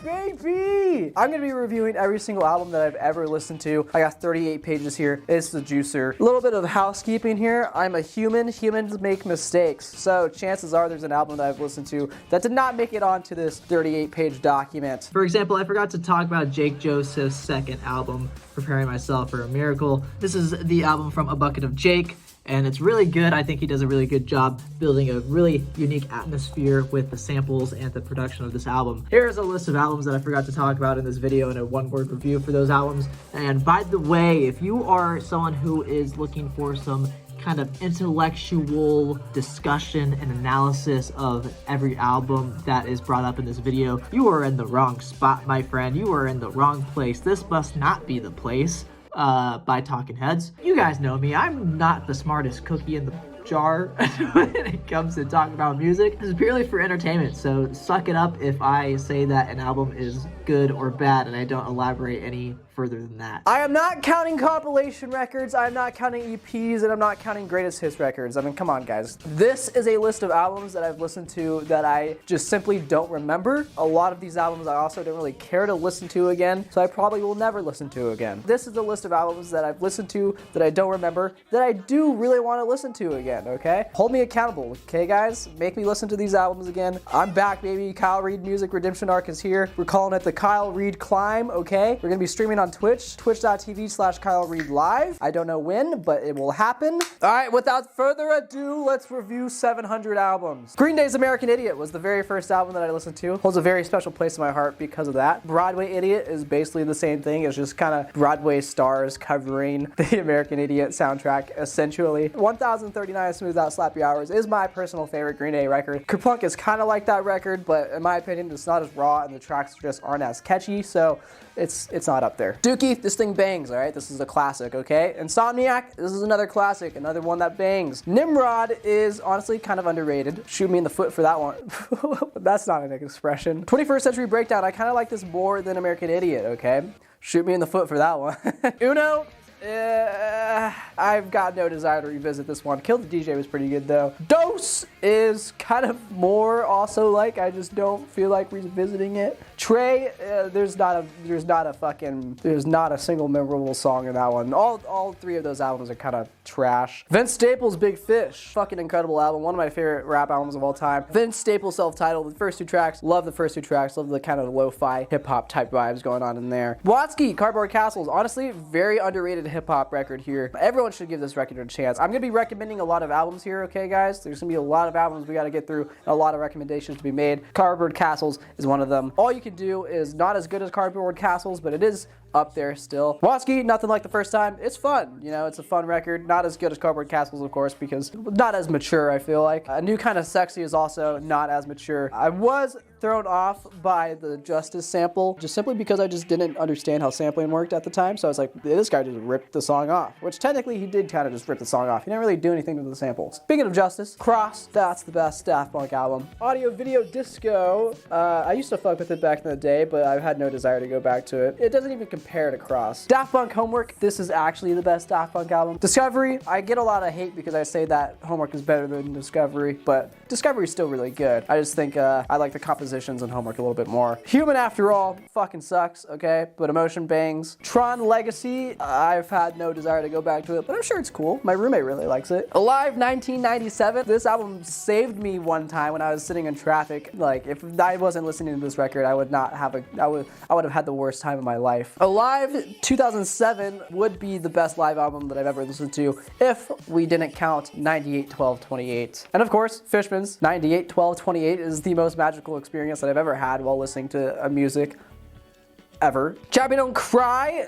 baby! I'm gonna be reviewing every single album that I've ever listened to. I got 38 pages here. It's the juicer. A little bit of housekeeping here. I'm a human. Humans make mistakes. So chances are there's an album that I've listened to that did not make it onto this 38-page document. For example, I forgot to talk about Jake Joseph's second album, Preparing Myself for a Miracle. This is the album from A Bucket of Jake, and it's really good. I think he does a really good job building a really unique atmosphere with the samples and the production of this album. Here's a list of albums that I forgot to talk about in this video and a one-word review for those albums. And by the way, if you are someone who is looking for some kind of intellectual discussion and analysis of every album that is brought up in this video, you are in the wrong spot, my friend. You are in the wrong place. This must not be the place. By Talking Heads. You guys know me. I'm not the smartest cookie in the jar when it comes to talking about music. This is purely for entertainment, so suck it up if I say that an album is good or bad and I don't elaborate any further than that. I am not counting compilation records, I'm not counting EPs, and I'm not counting greatest hits records. I mean, come on, guys. This is a list of albums that I've listened to that I just simply don't remember. A lot of these albums I also don't really care to listen to again, so I probably will never listen to again. This is a list of albums that I've listened to that I don't remember that I do really want to listen to again, okay? Hold me accountable, okay, guys? Make me listen to these albums again. I'm back, baby. Kyle Reed Music Redemption Arc is here. We're calling it the Kyle Reed Climb, okay? We're gonna be streaming on Twitch, twitch.tv/Kyle Reed Live. I don't know when, but it will happen. All right, without further ado, let's review 700 albums. Green Day's American Idiot was the very first album that I listened to. Holds a very special place in my heart because of that. Broadway Idiot is basically the same thing. It's just kind of Broadway stars covering the American Idiot soundtrack, essentially. 1039 Smooth Out Slappy Hours is my personal favorite Green Day record. Kerplunk is kind of like that record, but in my opinion, it's not as raw and the tracks just aren't as catchy, so it's not up there. Dookie, this thing bangs, all right? This is a classic, okay? Insomniac, this is another classic, another one that bangs. Nimrod is honestly kind of underrated. Shoot me in the foot for that one. That's not an expression. 21st Century Breakdown, I kind of like this more than American Idiot, okay? Shoot me in the foot for that one. Uno, I've got no desire to revisit this one. Kill the DJ was pretty good though. Dose is kind of more also like I just don't feel like revisiting it. Trey, there's not a single memorable song in that one. All three of those albums are kind of trash. Vince Staples' Big Fish, fucking incredible album. One of my favorite rap albums of all time. Vince Staples self-titled. The first two tracks, love the first two tracks. Love the kind of lo-fi hip-hop type vibes going on in there. Watsky, Cardboard Castles, honestly very underrated hip-hop record here. Everyone should give this record a chance. I'm gonna be recommending a lot of albums here, okay guys? There's gonna be a lot of albums we gotta get through and a lot of recommendations to be made. Cardboard Castles is one of them. All you can do is not as good as Cardboard Castles, but it is up there still. Watsky, nothing like the first time. It's fun, you know, it's a fun record. Not as good as Cardboard Castles, of course, because not as mature, I feel like. A New Kind of Sexy is also not as mature. I was thrown off by the Justice sample, just simply because I just didn't understand how sampling worked at the time. So I was like, this guy just ripped the song off, which technically he did kind of just rip the song off. He didn't really do anything with the sample. Speaking of Justice, Cross, that's the best Daft Punk album. Audio Video Disco, I used to fuck with it back in the day, but I've had no desire to go back to it. It doesn't even compare to Cross. Daft Punk Homework, this is actually the best Daft Punk album. Discovery, I get a lot of hate because I say that Homework is better than Discovery, but Discovery is still really good. I just think I like the compositions and Homework a little bit more. Human After All fucking sucks, okay? But Emotion bangs. Tron Legacy, I've had no desire to go back to it, but I'm sure it's cool. My roommate really likes it. Alive 1997, this album saved me one time when I was sitting in traffic. Like, if I wasn't listening to this record, I would have had the worst time of my life. Alive 2007 would be the best live album that I've ever listened to if we didn't count 98, 12, 28. And of course, Fishman's 98, 12, 28 is the most magical experience that I've ever had while listening to music ever. Chappie Don't Cry,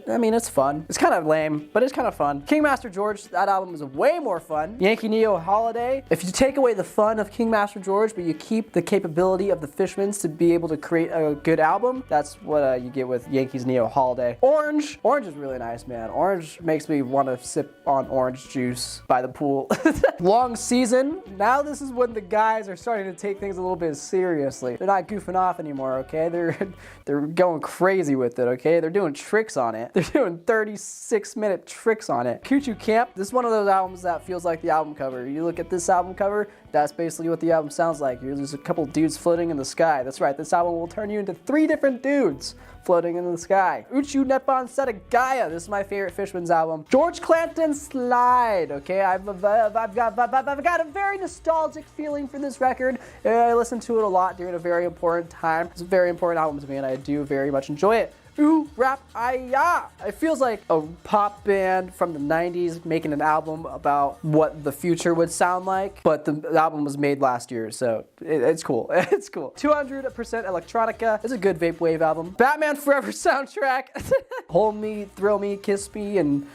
I mean, it's fun. It's kind of lame, but it's kind of fun. King Master George, that album is way more fun. Yankee Neo Holiday, if you take away the fun of King Master George, but you keep the capability of the Fishmans to be able to create a good album, that's what you get with Yankees Neo Holiday. Orange is really nice, man. Orange makes me want to sip on orange juice by the pool. Long Season, now this is when the guys are starting to take things a little bit seriously. They're not goofing off anymore, okay? They're going crazy with it, okay? They're doing tricks on it. They're doing 36-minute tricks on it. Choo Choo Camp, this is one of those albums that feels like the album cover. You look at this album cover, That's basically what the album sounds like. You're just a couple dudes floating in the sky. That's right, this album will turn you into 3 different dudes floating in the sky. Uchu Nepon Setagaya. This is my favorite Fishman's album. George Clanton Slide. Okay, I've got a very nostalgic feeling for this record. I listened to it a lot during a very important time. It's a very important album to me, and I do very much enjoy it. Ooh, Rap Aya. It feels like a pop band from the 90s making an album about what the future would sound like, but the album was made last year, so it's cool. It's cool. 200% Electronica. It's a good vaporwave album. Batman Forever soundtrack. Hold Me, Thrill Me, Kiss Me, and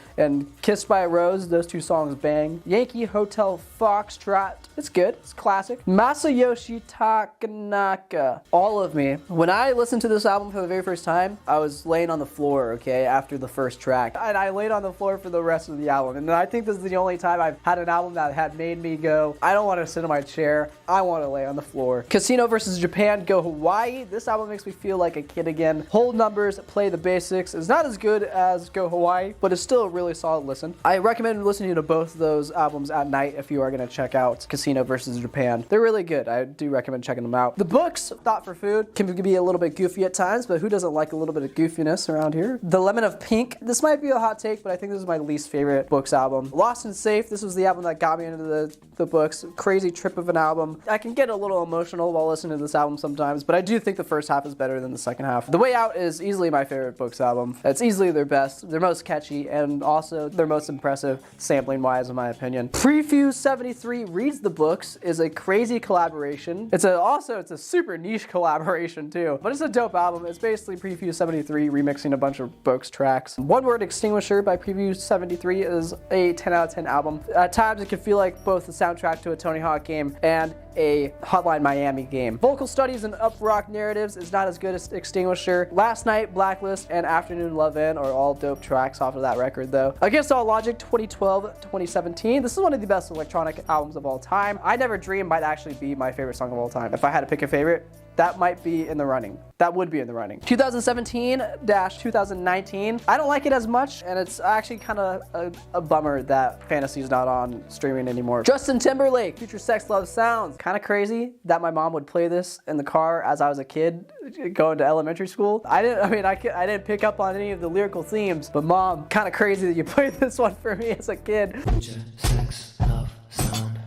Kissed by a Rose. Those 2 songs bang. Yankee Hotel Foxtrot. It's good. It's classic. Masayoshi Takanaka. All of Me. When I listened to this album for the very first time, I was laying on the floor, okay, after the first track. And I laid on the floor for the rest of the album. And I think this is the only time I've had an album that had made me go, I don't want to sit in my chair. I want to lay on the floor. Casino vs. Japan, Go Hawaii. This album makes me feel like a kid again. Hold numbers, play the basics. It's not as good as Go Hawaii, but it's still a really solid listen. I recommend listening to both of those albums at night if you are going to check out Casino vs. Japan. They're really good. I do recommend checking them out. The books, Thought for Food, can be a little bit goofy at times, but who doesn't like a little bit of goofiness around here? The Lemon of Pink. This might be a hot take, but I think this is my least favorite Books album. Lost and Safe. This was the album that got me into the Books. Crazy trip of an album. I can get a little emotional while listening to this album sometimes, but I do think the first half is better than the second half. The Way Out is easily my favorite Books album. It's easily their best, their most catchy, and also their most impressive sampling wise in my opinion. Prefuse 73 Reads the Books is a crazy collaboration. It's a super niche collaboration too, but it's a dope album. It's basically Prefuse 73 remixing a bunch of Books tracks. One Word Extinguisher by Prefuse 73 is a 10 out of 10 album. At times it can feel like both the soundtrack to a Tony Hawk game and a Hotline Miami game. Vocal Studies and Up Rock Narratives is not as good as Extinguisher. Last Night, Blacklist, and Afternoon Love In are all dope tracks off of that record though. Against All Logic 2012-2017. This is one of the best electronic albums of all time. I Never Dreamed might actually be my favorite song of all time. If I had to pick a favorite, that might be in the running. That would be in the running. 2017-2019. I don't like it as much, and it's actually kind of a bummer that Fantasy's not on streaming anymore. Justin Timberlake, Future Sex Love Sounds. Kind of crazy that my mom would play this in the car as I was a kid going to elementary school. I didn't pick up on any of the lyrical themes, but Mom, kind of crazy that you played this one for me as a kid. Future Sex Love Sound.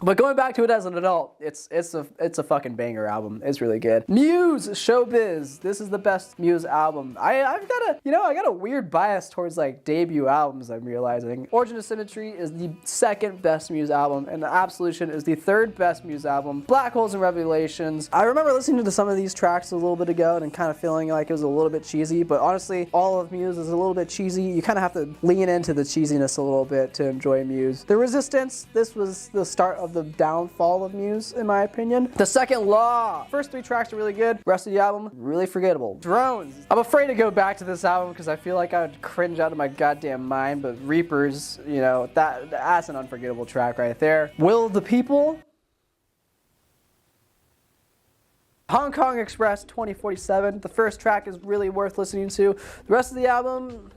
But going back to it as an adult, it's a fucking banger album. It's really good. Muse, Showbiz. This is the best Muse album. I've got a weird bias towards like debut albums, I'm realizing. Origin of Symmetry is the second best Muse album, and The Absolution is the third best Muse album. Black Holes and Revelations. I remember listening to some of these tracks a little bit ago and kind of feeling like it was a little bit cheesy, but honestly, all of Muse is a little bit cheesy. You kind of have to lean into the cheesiness a little bit to enjoy Muse. The Resistance, this was the start of the downfall of Muse, in my opinion. The Second Law. First 3 tracks are really good. Rest of the album, really forgettable. Drones. I'm afraid to go back to this album because I feel like I would cringe out of my goddamn mind, but Reapers, that's an unforgettable track right there. Will of the People. Hong Kong Express 2047. The first track is really worth listening to. The rest of the album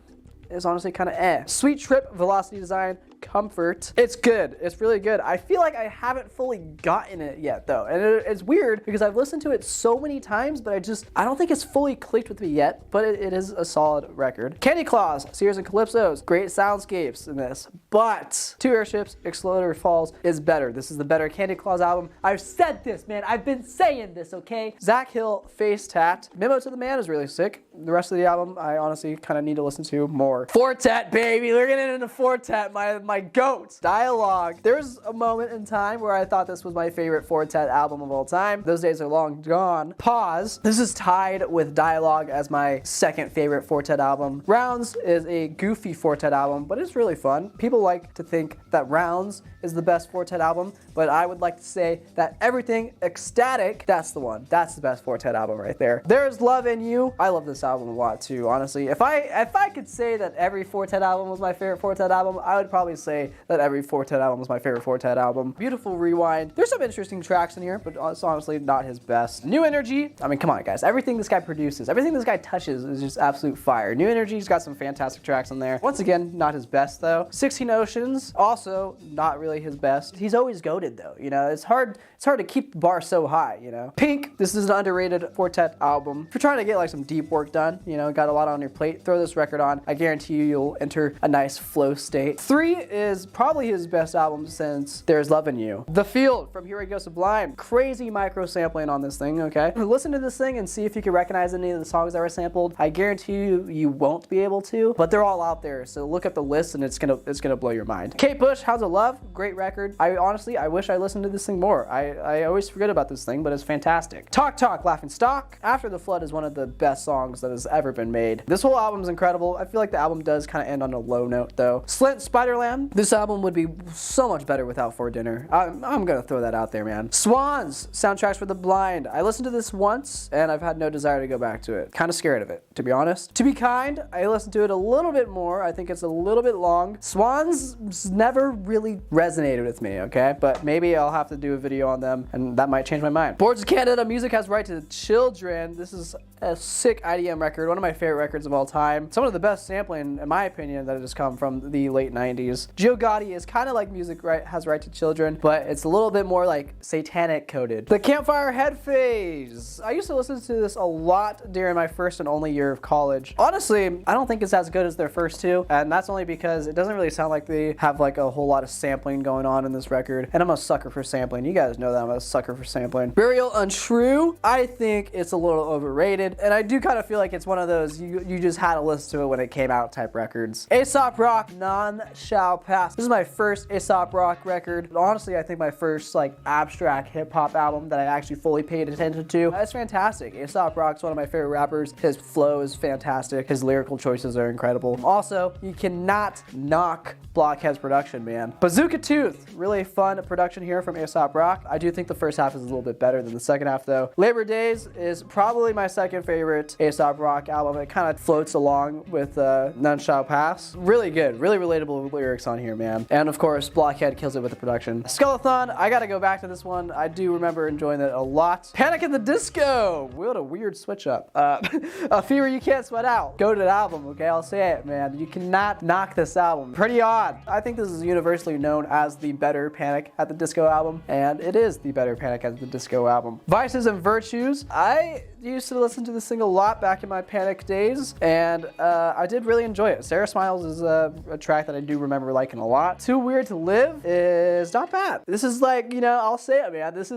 is honestly kind of eh. Sweet Trip, Velocity Design, Comfort. It's good. It's really good. I feel like I haven't fully gotten it yet though. And it's weird because I've listened to it so many times, but I don't think it's fully clicked with me yet, but it is a solid record. Candy Claws, Sears and Calypsos. Great soundscapes in this. But Two Airships, Exploder Falls is better. This is the better Candy Claws album. I've said this, man. I've been saying this, okay? Zach Hill, Face Tat. Memo to the Man is really sick. The rest of the album, I honestly kind of need to listen to more. Fortet, baby. We're getting into Fortet, my goat. Dialogue. There's a moment in time where I thought this was my favorite Fortet album of all time. Those days are long gone. Pause. This is tied with Dialogue as my second favorite Fortet album. Rounds is a goofy Fortet album, but it's really fun. People like to think that Rounds is the best Fortet album, but I would like to say that Everything Ecstatic, that's the one. That's the best Four Tet album right there. There's Love in You. I love this album a lot too, honestly. If I could say that every Four Tet album was my favorite Four Tet album, I would probably say that every Four Tet album was my favorite Four Tet album. Beautiful Rewind. There's some interesting tracks in here, but it's honestly not his best. New Energy. I mean, come on, guys. Everything this guy produces, everything this guy touches is just absolute fire. New Energy's got some fantastic tracks in there. Once again, not his best though. 16 Oceans, also not really his best. He's always goated though, you know. It's hard to keep the bar so high, you know. Pink, this is an underrated Four Tet album. If you're trying to get like some deep work done, you know, got a lot on your plate, throw this record on. I guarantee you'll enter a nice flow state. 3 is probably his best album since There's Love in You. The Field from Here We Go Sublime. Crazy micro sampling on this thing, okay? Listen to this thing and see if you can recognize any of the songs that were sampled. I guarantee you won't be able to, but they're all out there. So look up the list and it's gonna blow your mind. Kate Bush, How's It Love? Great record. I wish I listened to this thing more. I always forget about this thing, but it's fantastic. Talk Talk, Laughing Stock. After the Flood is one of the best songs that has ever been made. This whole album is incredible. I feel like the album does kind of end on a low note though. Slint, Spiderland. This album would be so much better without For Dinner. I'm gonna throw that out there, man. Swans, Soundtracks for the Blind. I listened to this once and I've had no desire to go back to it. Kind of scared of it, to be honest. To Be Kind, I listened to it a little bit more. I think it's a little bit long. Swans never really resonated with me, okay? But maybe I'll have to do a video on them and that might change my mind. Boards of Canada, Music Has Right to Children. This is a sick IDM record, one of my favorite records of all time. Some of the best sampling, in my opinion, that has come from the late 90s. Gio Gotti is kind of like Music Has Right to Children, but it's a little bit more like satanic coded. The Campfire Head Phase. I used to listen to this a lot during my first and only year of college. Honestly, I don't think it's as good as their first two, and that's only because it doesn't really sound like they have like a whole lot of sampling going on in this record, and I'm a sucker for sampling. You guys know that I'm a sucker for sampling. Burial Untrue, I think it's a little overrated, and I do kind of feel like it's one of those you just had to listen to it when it came out type records. Aesop Rock, None Shall Pass. This is my first Aesop Rock record. Honestly, I think my first like abstract hip hop album that I actually fully paid attention to. It's fantastic. Aesop Rock's one of my favorite rappers. His flow is fantastic. His lyrical choices are incredible. Also, you cannot knock Blockhead's production, man. Bazooka Tooth, really fun production here from Aesop Rock. I do think the first half is a little bit better than the second half though. Labor Days is probably my second favorite Aesop Rock album. It kind of floats along with None Shall Pass. Really good, really relatable lyrics on here, man. And of course, Blockhead kills it with the production. Skullathon, I gotta go back to this one. I do remember enjoying it a lot. Panic at the Disco, what a weird switch up. A Fever You Can't Sweat Out. Go to the album, okay? I'll say it, man. You cannot knock this album. Pretty odd. I think this is universally known as the better Panic at the Disco album, and it is the better Panic at the Disco album. Vices and Virtues. I used to listen to this thing a lot back in my Panic days, and I did really enjoy it. Sarah Smiles is a track that I do remember liking a lot. Too Weird to Live is not bad. This is like, you know, I'll say it, man. This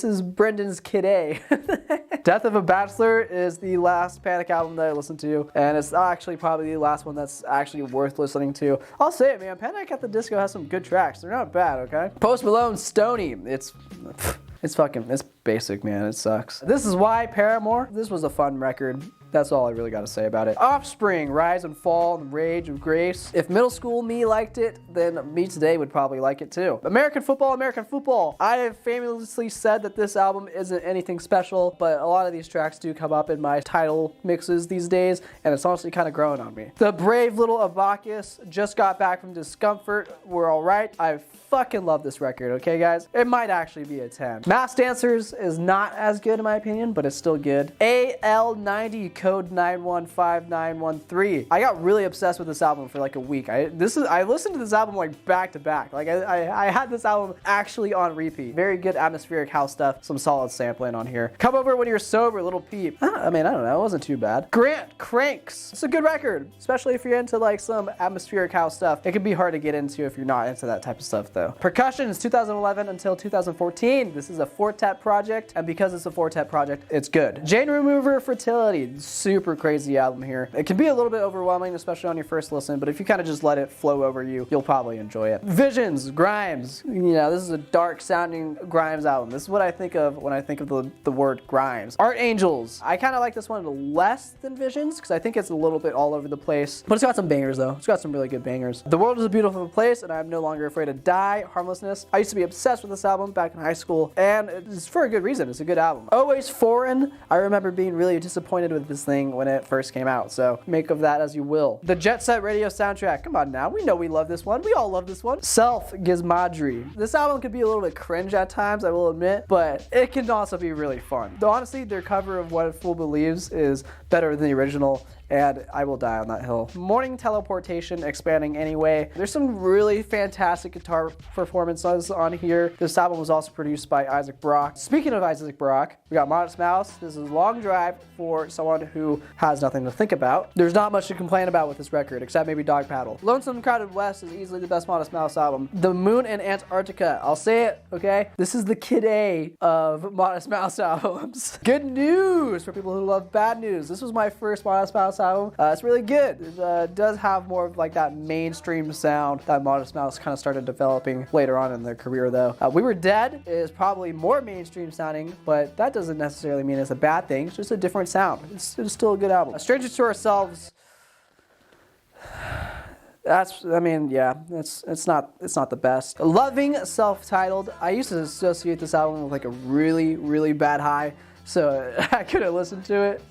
is Brendan's Kid A. Death of a Bachelor is the last Panic album that I listened to, and it's actually probably the last one that's actually worth listening to. I'll say it, man. Panic at the Disco has some good tracks. They're not bad, okay? Post Malone, Stoney. It's basic, man. It sucks. This is why Paramore. This was a fun record. That's all I really got to say about it. Offspring, Rise and Fall, and Rage of Grace. If middle school me liked it, then me today would probably like it too. American Football, American Football. I have famously said that this album isn't anything special, but a lot of these tracks do come up in my title mixes these days, and it's honestly kind of growing on me. The Brave Little Abacus, Just Got Back from Discomfort, We're Alright. I fucking love this record, okay guys? It might actually be a 10. Mass Dancers is not as good in my opinion, but it's still good. AL90, Code 915913. I got really obsessed with this album for like a week. I listened to this album like back to back. Like I had this album actually on repeat. Very good atmospheric house stuff. Some solid sampling on here. Come Over When You're Sober, Little Peep. I don't know. It wasn't too bad. Grant, Cranks. It's a good record, especially if you're into like some atmospheric house stuff. It can be hard to get into if you're not into that type of stuff though. Percussion is 2011 until 2014. This is a Four Tet project, and because it's a Four Tet project, it's good. Jane Remover, Fertility. Super crazy album here. It can be a little bit overwhelming, especially on your first listen, but if you kind of just let it flow over you, you'll probably enjoy it. Visions, Grimes. You know, this is a dark sounding Grimes album. This is what I think of when I think of the word Grimes. Art Angels. I kind of like this one less than Visions, because I think it's a little bit all over the place, but it's got some bangers though. It's got some really good bangers. The World is a Beautiful Place, and I'm No Longer Afraid to Die. High Harmlessness. I used to be obsessed with this album back in high school, and it's for a good reason. It's a good album. Always Foreign. I remember being really disappointed with this thing when it first came out, so make of that as you will. The Jet Set Radio soundtrack. Come on now, we know we love this one. We all love this one. Self Gizmadri. This album could be a little bit cringe at times, I will admit, but it can also be really fun. Though honestly, their cover of What a Fool Believes is better than the original, and I will die on that hill. Morning Teleportation, Expanding Anyway. There's some really fantastic guitar performances on here. This album was also produced by Isaac Brock. Speaking of Isaac Brock, we got Modest Mouse. This is a long drive for someone who has nothing to think about. There's not much to complain about with this record, except maybe Dog Paddle. Lonesome Crowded West is easily the best Modest Mouse album. The Moon in Antarctica. I'll say it, okay? This is the Kid A of Modest Mouse albums. Good news for people who love bad news. This was my first Modest Mouse album. It's really good. It does have more of like that mainstream sound that Modest Mouse kind of started developing later on in their career though. We Were Dead is probably more mainstream sounding, but that doesn't necessarily mean it's a bad thing. It's just a different sound. It's still a good album. Strangers to Ourselves. It's not the best. Loving, self-titled. I used to associate this album with like a really, really bad high, so I couldn't listen to it.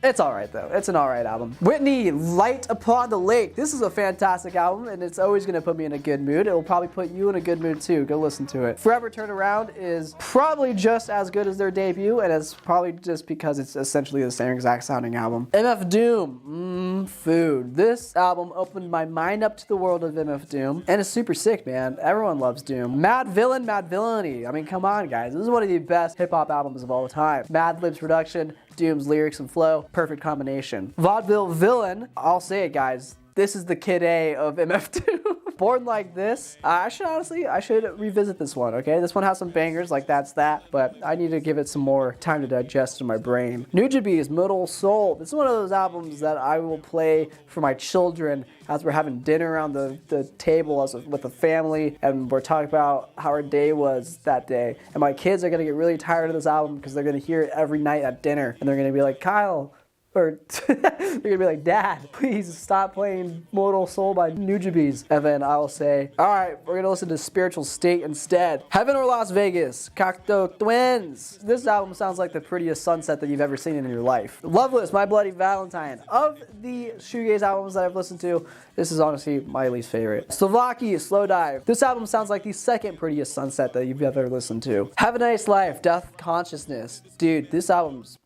It's alright though. It's an alright album. Whitney, Light Upon the Lake. This is a fantastic album, and it's always going to put me in a good mood. It will probably put you in a good mood too. Go listen to it. Forever Turn Around is probably just as good as their debut, and it's probably just because it's essentially the same exact sounding album. MF Doom, food. This album opened my mind up to the world of MF Doom, and it's super sick, man. Everyone loves Doom. Mad Villain, Mad Villainy. I mean, come on, guys. This is one of the best hip-hop albums of all time. Madlib's production, Doom's lyrics and flow, perfect combination. Vaudeville Villain, I'll say it, guys. This is the Kid A of MF Doom. Born Like This. I should revisit this one, okay? This one has some bangers, like That's That, but I need to give it some more time to digest in my brain. Nujibi's Modal Soul. This is one of those albums that I will play for my children as we're having dinner around the table with the family, and we're talking about how our day was that day. And my kids are gonna get really tired of this album because they're gonna hear it every night at dinner, and they're gonna be like, Kyle, or they're gonna be like, Dad, please stop playing Modal Soul by Nujabes. And then I'll say, all right, we're gonna listen to Spiritual State instead. Heaven or Las Vegas, Cocteau Twins. This album sounds like the prettiest sunset that you've ever seen in your life. Loveless, My Bloody Valentine. Of the shoegaze albums that I've listened to, this is honestly my least favorite. Slovakia, Slow Dive. This album sounds like the second prettiest sunset that you've ever listened to. Have a Nice Life, Death Consciousness. Dude, this album's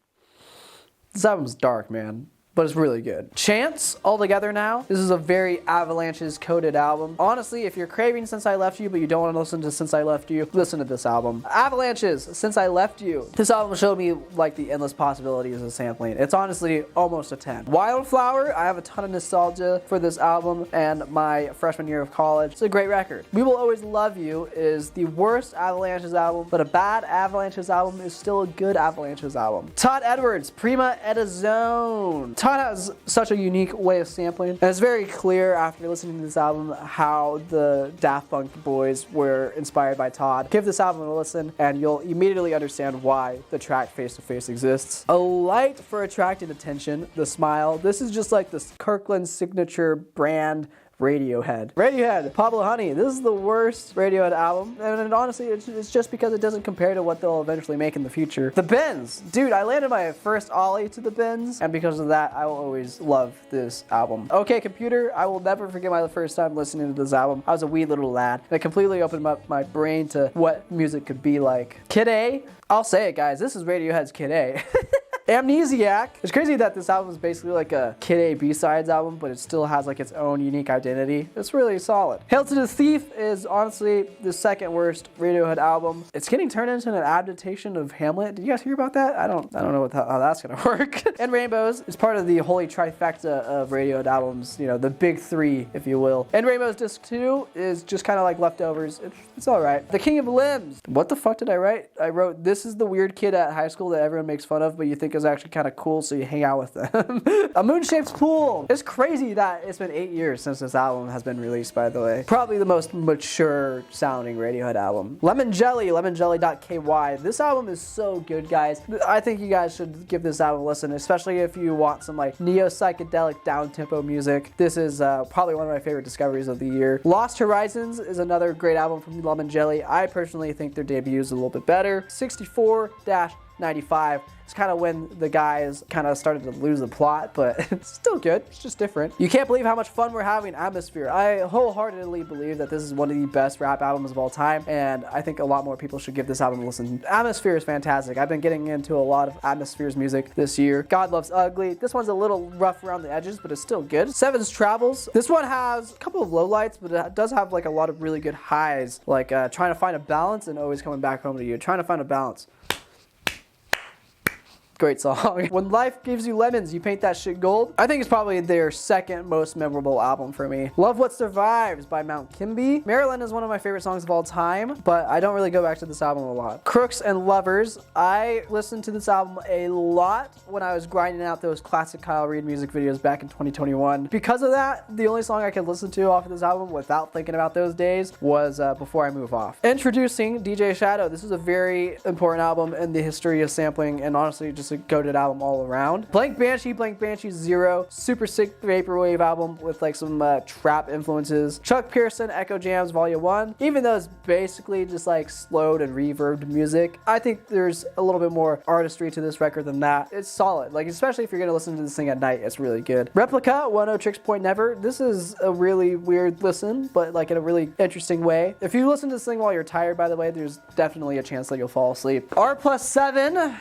dark, man, but it's really good. Chance, All Together Now. This is a very Avalanches coded album. Honestly, if you're craving Since I Left You, but you don't want to listen to Since I Left You, listen to this album. Avalanches, Since I Left You. This album showed me like the endless possibilities of sampling. It's honestly almost a 10. Wildflower, I have a ton of nostalgia for this album and my freshman year of college. It's a great record. We Will Always Love You is the worst Avalanches album, but a bad Avalanches album is still a good Avalanches album. Todd Edwards, Prima Edison. Todd has such a unique way of sampling, and it's very clear after listening to this album how the Daft Punk boys were inspired by Todd. Give this album a listen, and you'll immediately understand why the track Face to Face exists. A Light for Attracting Attention, The Smile. This is just like the Kirkland signature brand Radiohead, Pablo Honey. This is the worst Radiohead album, and honestly, it's just because it doesn't compare to what they'll eventually make in the future. The Bends. Dude, I landed my first ollie to The Bends, and because of that, I will always love this album. OK Computer, I will never forget my first time listening to this album. I was a wee little lad, and it completely opened up my brain to what music could be like. Kid A, I'll say it, guys, this is Radiohead's Kid A. Amnesiac. It's crazy that this album is basically like a Kid A B-sides album, but it still has like its own unique identity. It's really solid. Hail to the Thief is honestly the second worst Radiohead album. It's getting turned into an adaptation of Hamlet. Did you guys hear about that? I don't know how that's gonna work. And Rainbows is part of the holy trifecta of Radiohead albums, you know, the big three, if you will. And Rainbows Disc 2 is just kind of like leftovers. It's all right. The King of Limbs. What the fuck did I write? I wrote, this is the weird kid at high school that everyone makes fun of, but you think think is actually kind of cool, so you hang out with them. A Moon-Shaped Pool. It's crazy that it's been 8 years since this album has been released, by the way. Probably the most mature sounding Radiohead album. Lemon Jelly, lemonjelly.ky. This album is so good, guys. I think you guys should give this album a listen, especially if you want some like neo-psychedelic down-tempo music. This is probably one of my favorite discoveries of the year. Lost Horizons is another great album from Lemon Jelly. I personally think their debut is a little bit better. 64-95. It's kind of when the guys kind of started to lose the plot, but it's still good. It's just different. You can't believe how much fun we're having. Atmosphere. I wholeheartedly believe that this is one of the best rap albums of all time, and I think a lot more people should give this album a listen. Atmosphere is fantastic. I've been getting into a lot of Atmosphere's music this year. God Loves Ugly. This one's a little rough around the edges, but it's still good. Seven's Travels. This one has a couple of lowlights, but it does have like a lot of really good highs, like Trying to Find a Balance and Always Coming Back Home to You. Trying to Find a Balance. Great song. When Life Gives You Lemons, You Paint That Shit Gold. I think it's probably their second most memorable album for me. Love What Survives by Mount Kimby. Maryland is one of my favorite songs of all time, but I don't really go back to this album a lot. Crooks and Lovers. I listened to this album a lot when I was grinding out those classic Kyle Reed music videos back in 2021. Because of that, the only song I could listen to off of this album without thinking about those days was Before I Move Off. Introducing DJ Shadow. This is a very important album in the history of sampling, and honestly just a goated album all around. Blank Banshee Zero, super sick vaporwave album with like some trap influences. Chuck Pearson, Echo Jams Volume 1. Even though it's basically just like slowed and reverbed music, I think there's a little bit more artistry to this record than that. It's solid, like especially if you're gonna listen to this thing at night, it's really good. Replica, 10 Tricks Point Never. This is a really weird listen, but like in a really interesting way. If you listen to this thing while you're tired, by the way, there's definitely a chance that you'll fall asleep. R+7.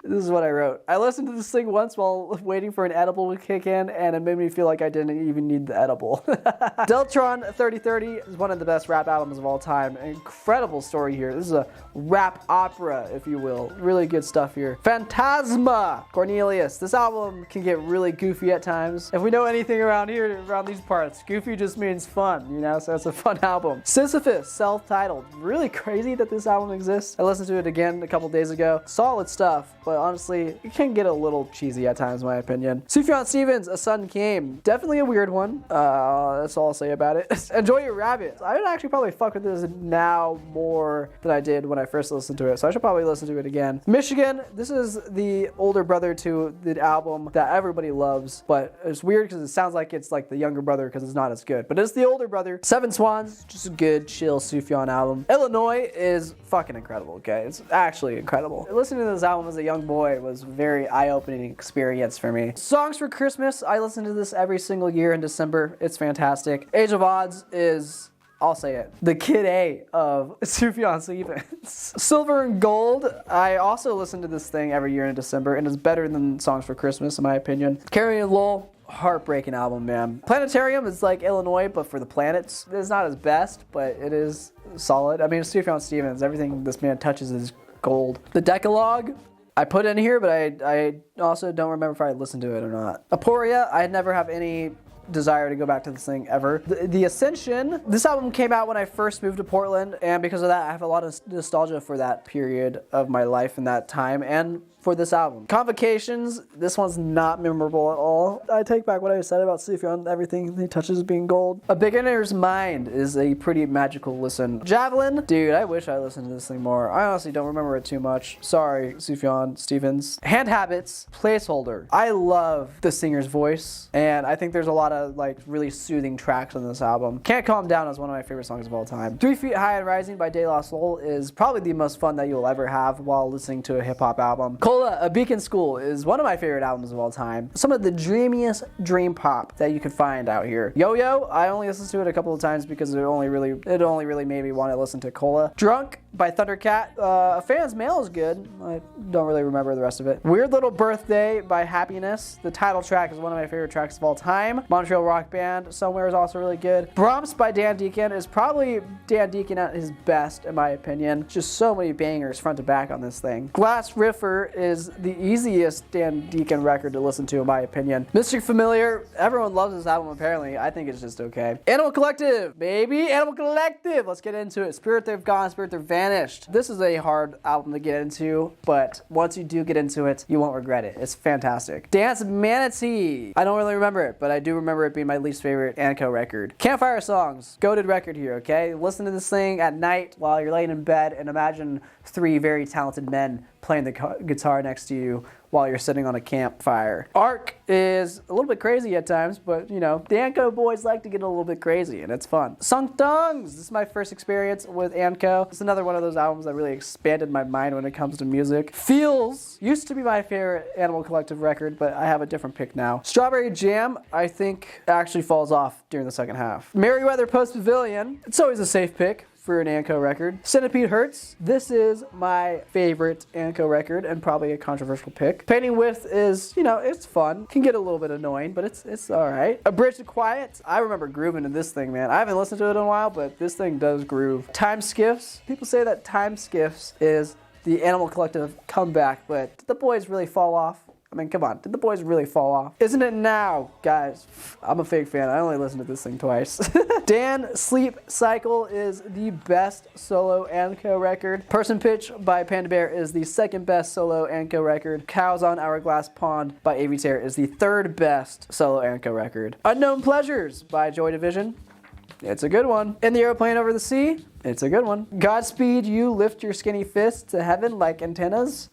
This is what I wrote. I listened to this thing once while waiting for an edible to kick in, and it made me feel like I didn't even need the edible. Deltron 3030 is one of the best rap albums of all time. An incredible story here. This is a rap opera, if you will. Really good stuff here. Phantasma, Cornelius. This album can get really goofy at times. If we know anything around here, around these parts, goofy just means fun, you know, so it's a fun album. Sisyphus, self-titled. Really crazy that this album exists. I listened to it again a couple days ago. Solid stuff, but honestly, it can get a little cheesy at times, in my opinion. Sufjan Stevens, A Sun Came. Definitely a weird one. That's all I'll say about it. Enjoy Your Rabbit. I would actually probably fuck with this now more than I did when I first listened to it, so I should probably listen to it again. Michigan, this is the older brother to the album that everybody loves, but it's weird because it sounds like it's like the younger brother because it's not as good, but it's the older brother. Seven Swans, just a good, chill Sufjan album. Illinois is fucking incredible, okay? It's actually incredible. Listening to this album as a young boy was a very eye-opening experience for me. Songs for Christmas, I listen to this every single year in December. It's fantastic. Age of Odds is, I'll say it, the Kid A of Sufjan Stevens. Silver and Gold, I also listen to this thing every year in December, and it's better than Songs for Christmas, in my opinion. Carrie and Lowell, heartbreaking album, man. Planetarium is like Illinois, but for the planets. It's not his best, but it is solid. I mean, it's Sufjan Stevens. Everything this man touches is gold. The Decalogue, I put in here, but I also don't remember if I listened to it or not. Aporia, I never have any desire to go back to this thing ever. The Ascension, this album came out when I first moved to Portland, and because of that, I have a lot of nostalgia for that period of my life and that time, and for this album. Convocations, this one's not memorable at all. I take back what I said about Sufjan, everything he touches being gold. A Beginner's Mind is a pretty magical listen. Javelin, dude, I wish I listened to this thing more. I honestly don't remember it too much. Sorry, Sufjan Stevens. Hand Habits, Placeholder. I love the singer's voice, and I think there's a lot of like really soothing tracks on this album. Can't Calm Down is one of my favorite songs of all time. 3 Feet High and Rising by De La Soul is probably the most fun that you'll ever have while listening to a hip-hop album. Cola, A Beacon School is one of my favorite albums of all time. Some of the dreamiest dream pop that you could find out here. Yo-Yo, I only listened to it a couple of times because it only really made me want to listen to Cola. Drunk by Thundercat. A Fan's Mail is good. I don't really remember the rest of it. Weird Little Birthday by Happiness. The title track is one of my favorite tracks of all time. Montreal Rock Band, Somewhere is also really good. Brahms by Dan Deacon is probably Dan Deacon at his best, in my opinion. Just so many bangers front to back on this thing. Glass Riffer is the easiest Dan Deacon record to listen to, in my opinion. Mystic Familiar, everyone loves this album apparently. I think it's just okay. Animal Collective, baby, Animal Collective. Let's get into it. Spirit They've Gone, Spirit They've Vanished. Vanished. This is a hard album to get into, but once you do get into it, you won't regret it. It's fantastic. Dance Manatee. I don't really remember it, but I do remember it being my least favorite Anko record. Campfire Songs. Goated record here, okay? Listen to this thing at night while you're laying in bed and imagine 3 very talented men playing the guitar next to you while you're sitting on a campfire. Arc is a little bit crazy at times, but you know, the Anko boys like to get a little bit crazy and it's fun. Sung Tongues. This is my first experience with Anko. It's another one of those albums that really expanded my mind when it comes to music. Feels used to be my favorite Animal Collective record, but I have a different pick now. Strawberry Jam, I think, actually falls off during the second half. Merriweather Post Pavilion. It's always a safe pick for an Anko record. Centipede Hurts. This is my favorite Anko record and probably a controversial pick. Painting With is, you know, it's fun. Can get a little bit annoying, but it's all right. A Bridge to Quiet. I remember grooving to this thing, man. I haven't listened to it in a while, but this thing does groove. Time Skiffs. People say that Time Skiffs is the Animal Collective comeback, but did the boys really fall off? I mean, come on, did the boys really fall off? Isn't It Now? Guys, I'm a fake fan. I only listened to this thing twice. Dan Sleep Cycle is the best solo Anko record. Person Pitch by Panda Bear is the second best solo Anko record. Cows on Hourglass Pond by Avi Tear is the third best solo Anko record. Unknown Pleasures by Joy Division. It's a good one. In the Airplane Over the Sea. It's a good one. Godspeed You Lift Your Skinny Fist to Heaven Like Antennas.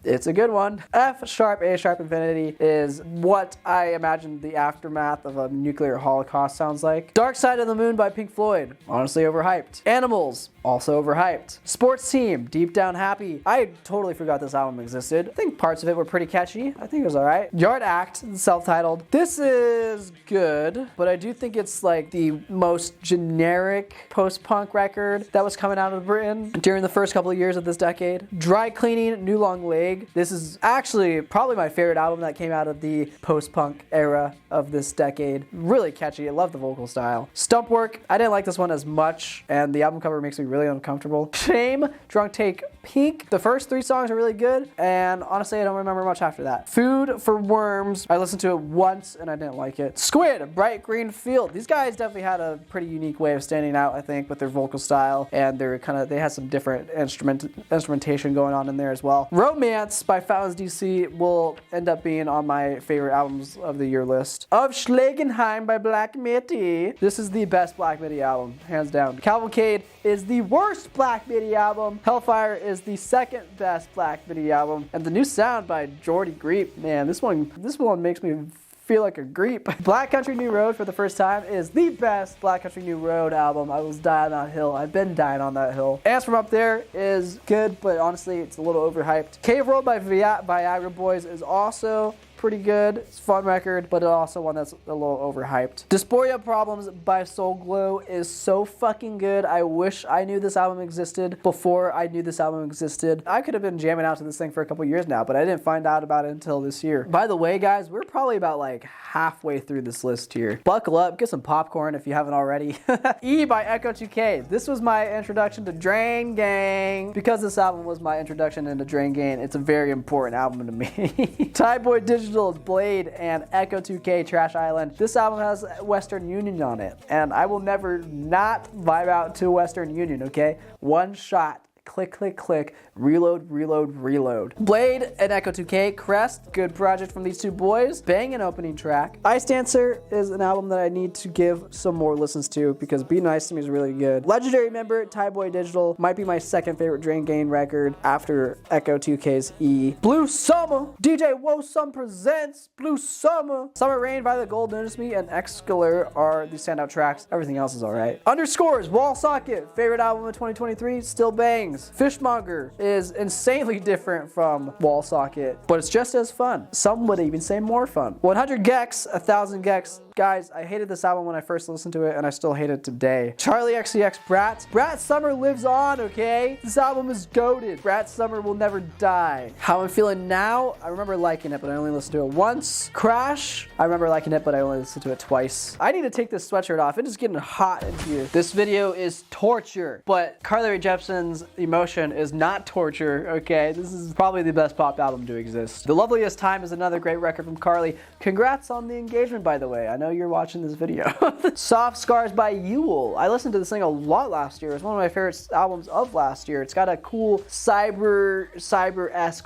It's a good one. F sharp A sharp infinity is what I imagine the aftermath of a nuclear holocaust sounds like. Dark Side of the Moon by Pink Floyd, honestly overhyped. Animals, also overhyped. Sports Team, Deep Down Happy. I totally forgot this album existed. I think parts of it were pretty catchy. I think it was alright. Yard Act, self-titled. This is good, but I do think it's like the most generic post-punk record that was coming out of Britain during the first couple of years of this decade. Dry Cleaning, New Long Leg. This is actually probably my favorite album that came out of the post-punk era of this decade. Really catchy. I love the vocal style. Stump Work. I didn't like this one as much, and the album cover makes me really uncomfortable. Shame, Drunk Take Pink. The first 3 songs are really good, and honestly, I don't remember much after that. Food for Worms. I listened to it once, and I didn't like it. Squid, Bright Green Field. These guys definitely had a pretty unique way of standing out, I think, with their vocal style, and they had some different instrumentation going on in there as well. Romance by Fountains DC will end up being on my favorite albums of the year list. Of Schlegenheim by Black Midi. This is the best Black Midi album, hands down. Cavalcade is the worst Black Midi album. Hellfire is the second best Black Midi album. And the new sound by Jordy Greep, man, this one makes me feel like a Greep. Black Country New Road for the first time is the best Black Country New Road album. I was dying on that hill. I've been dying on that hill. Ants From Up There is good, but honestly, it's a little overhyped. Cave World by Viagra Boys is also pretty good. It's a fun record, but also one that's a little overhyped. Dysphoria Problems by Soul Glow is so fucking good. I wish I knew this album existed before I knew this album existed. I could have been jamming out to this thing for a couple years now, but I didn't find out about it until this year. By the way, guys, we're probably about like halfway through this list here. Buckle up, get some popcorn if you haven't already. E by Echo 2K. This was my introduction to Drain Gang. Because this album was my introduction into Drain Gang, it's a very important album to me. Thai Boy Digital, Blade, and Echo 2K Trash Island. This album has Western Union on it, and I will never not vibe out to Western Union, okay? One shot. Click, click, click, reload, reload, reload. Blade and Echo 2K, Crest, good project from these two boys. Bang, an opening track. Ice Dancer is an album that I need to give some more listens to because Be Nice to Me is really good. Legendary Member, Thai Boy Digital, might be my second favorite Drain Gang record after Echo 2K's E. Blue Summer, DJ Wosum presents Blue Summer. Summer Rain by The Gold Notice Me and Excalibur are the standout tracks. Everything else is alright. Underscores, Wall Socket, favorite album of 2023, still bangs. Fishmonger is insanely different from Wall Socket, but it's just as fun. Some would even say more fun. 100 Gex, 1000 Gex. Guys, I hated this album when I first listened to it, and I still hate it today. Charlie XCX Brat. Brat Summer lives on, okay? This album is goated. Brat Summer will never die. How I'm Feeling Now, I remember liking it, but I only listened to it once. Crash, I remember liking it, but I only listened to it twice. I need to take this sweatshirt off. It is getting hot in here. This video is torture, but Carly Rae Jepsen's Emotion is not torture, okay? This is probably the best pop album to exist. The Loveliest Time is another great record from Carly. Congrats on the engagement, by the way. I know know you're watching this video. Soft Scars by Yule. I listened to this thing a lot last year. It's one of my favorite albums of last year. It's got a cool cyber-esque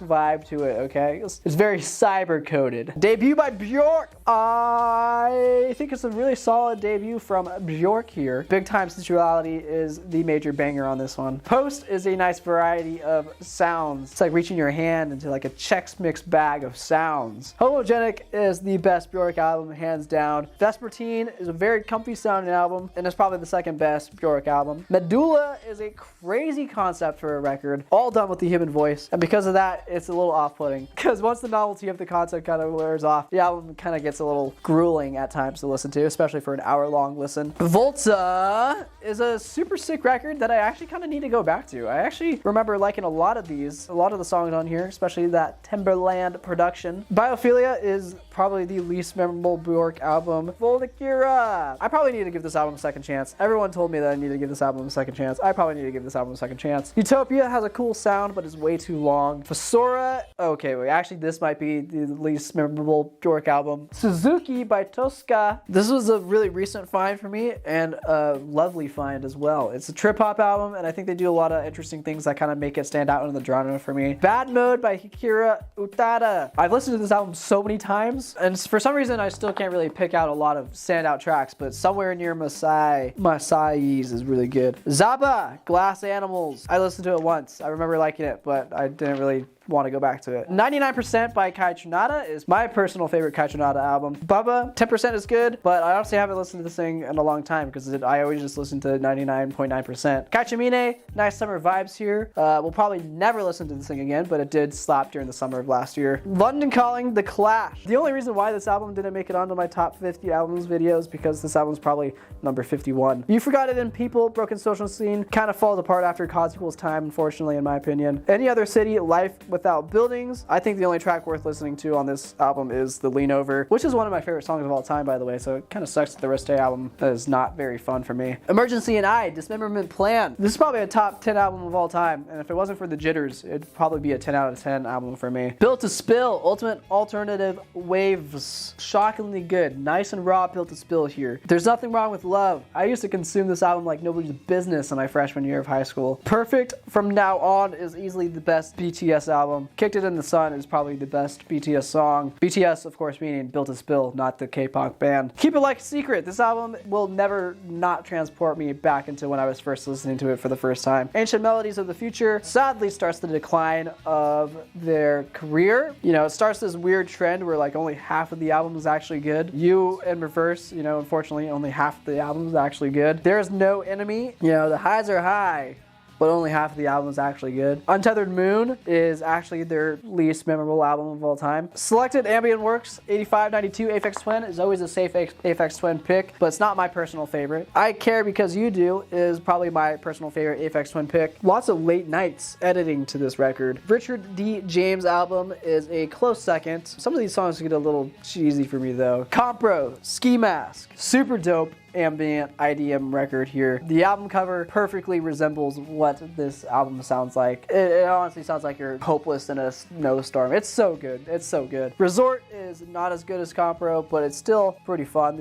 vibe to it, okay? It's very cyber-coded. Debut by Bjork. I think it's a really solid debut from Bjork here. Big Time Sensuality is the major banger on this one. Post is a nice variety of sounds. It's like reaching your hand into like a Chex Mix bag of sounds. Hologenic is the best Bjork album, hands down. Vespertine is a very comfy sounding album, and it's probably the second best Bjork album. Medulla is a crazy concept for a record, all done with the human voice, and because of that, it's a little off-putting. Because once the novelty of the concept kind of wears off, the album kind of gets a little grueling at times to listen to, especially for an hour-long listen. Volta is a super sick record that I actually kind of need to go back to. I actually remember liking a lot of the songs on here, especially that Timberland production. Biophilia is probably the least memorable Bjork album. Voltakira. I probably need to give this album a second chance. Everyone told me that I need to give this album a second chance. I probably need to give this album a second chance. Utopia has a cool sound, but is way too long. Fasora. Okay, wait. Actually, this might be the least memorable Bjork album. Suzuki by Tosca. This was a really recent find for me, and a lovely find as well. It's a trip-hop album, and I think they do a lot of interesting things that kind of make it stand out in the genre for me. Bad Mode by Hikira Utada. I've listened to this album so many times, and for some reason I still can't really pick out a lot of standout tracks, but Somewhere Near Masai's is really good. Zaba, Glass Animals. I listened to it once. I remember liking it, but I didn't really want to go back to it. 99% by Kai Tsunada is my personal favorite Kai Tsunada album. Bubba, 10% is good, but I honestly haven't listened to this thing in a long time because I always just listen to 99.9%. Kachimine, nice summer vibes here. We'll probably never listen to this thing again, but it did slap during the summer of last year. London Calling, The Clash. The only reason why this album didn't make it onto my top 50 albums videos because this album's probably number 51. You Forgot It in People, Broken Social Scene, kind of falls apart after Cause Equals Time, unfortunately, in my opinion. Any Other City, Life Without Buildings. I think the only track worth listening to on this album is The Lean Over, which is one of my favorite songs of all time, by the way, so it kind of sucks that the rest of the album is not very fun for me. Emergency and I, Dismemberment Plan. This is probably a top 10 album of all time, and if it wasn't for the jitters, it'd probably be a 10 out of 10 album for me. Built to Spill, Ultimate Alternative Waves. Shockingly good. Nice and raw Built to Spill here. There's Nothing Wrong with Love. I used to consume this album like nobody's business in my freshman year of high school. Perfect From Now On is easily the best BTS album. Kicked It in the Sun is probably the best BTS song. BTS, of course, meaning Built to Spill, not the K-pop band. Keep It Like a Secret. This album will never not transport me back into when I was first listening to it for the first time. Ancient Melodies of the Future sadly starts the decline of their career. You know, it starts this weird trend where like only half of the album is actually good. You in reverse, you know, unfortunately only half the album is actually good. There's No Enemy. You know, the highs are high, but only half of the album is actually good. Untethered Moon is actually their least memorable album of all time. Selected Ambient Works, 8592 Aphex Twin is always a safe Aphex Twin pick, but it's not my personal favorite. I Care Because You Do is probably my personal favorite Aphex Twin pick. Lots of late nights editing to this record. Richard D. James album is a close second. Some of these songs get a little cheesy for me though. Compro, Ski Mask, super dope ambient IDM record here. The album cover perfectly resembles what this album sounds like. It honestly sounds like you're hopeless in a snowstorm. It's so good. It's so good. Resort is not as good as Compro, but it's still pretty fun.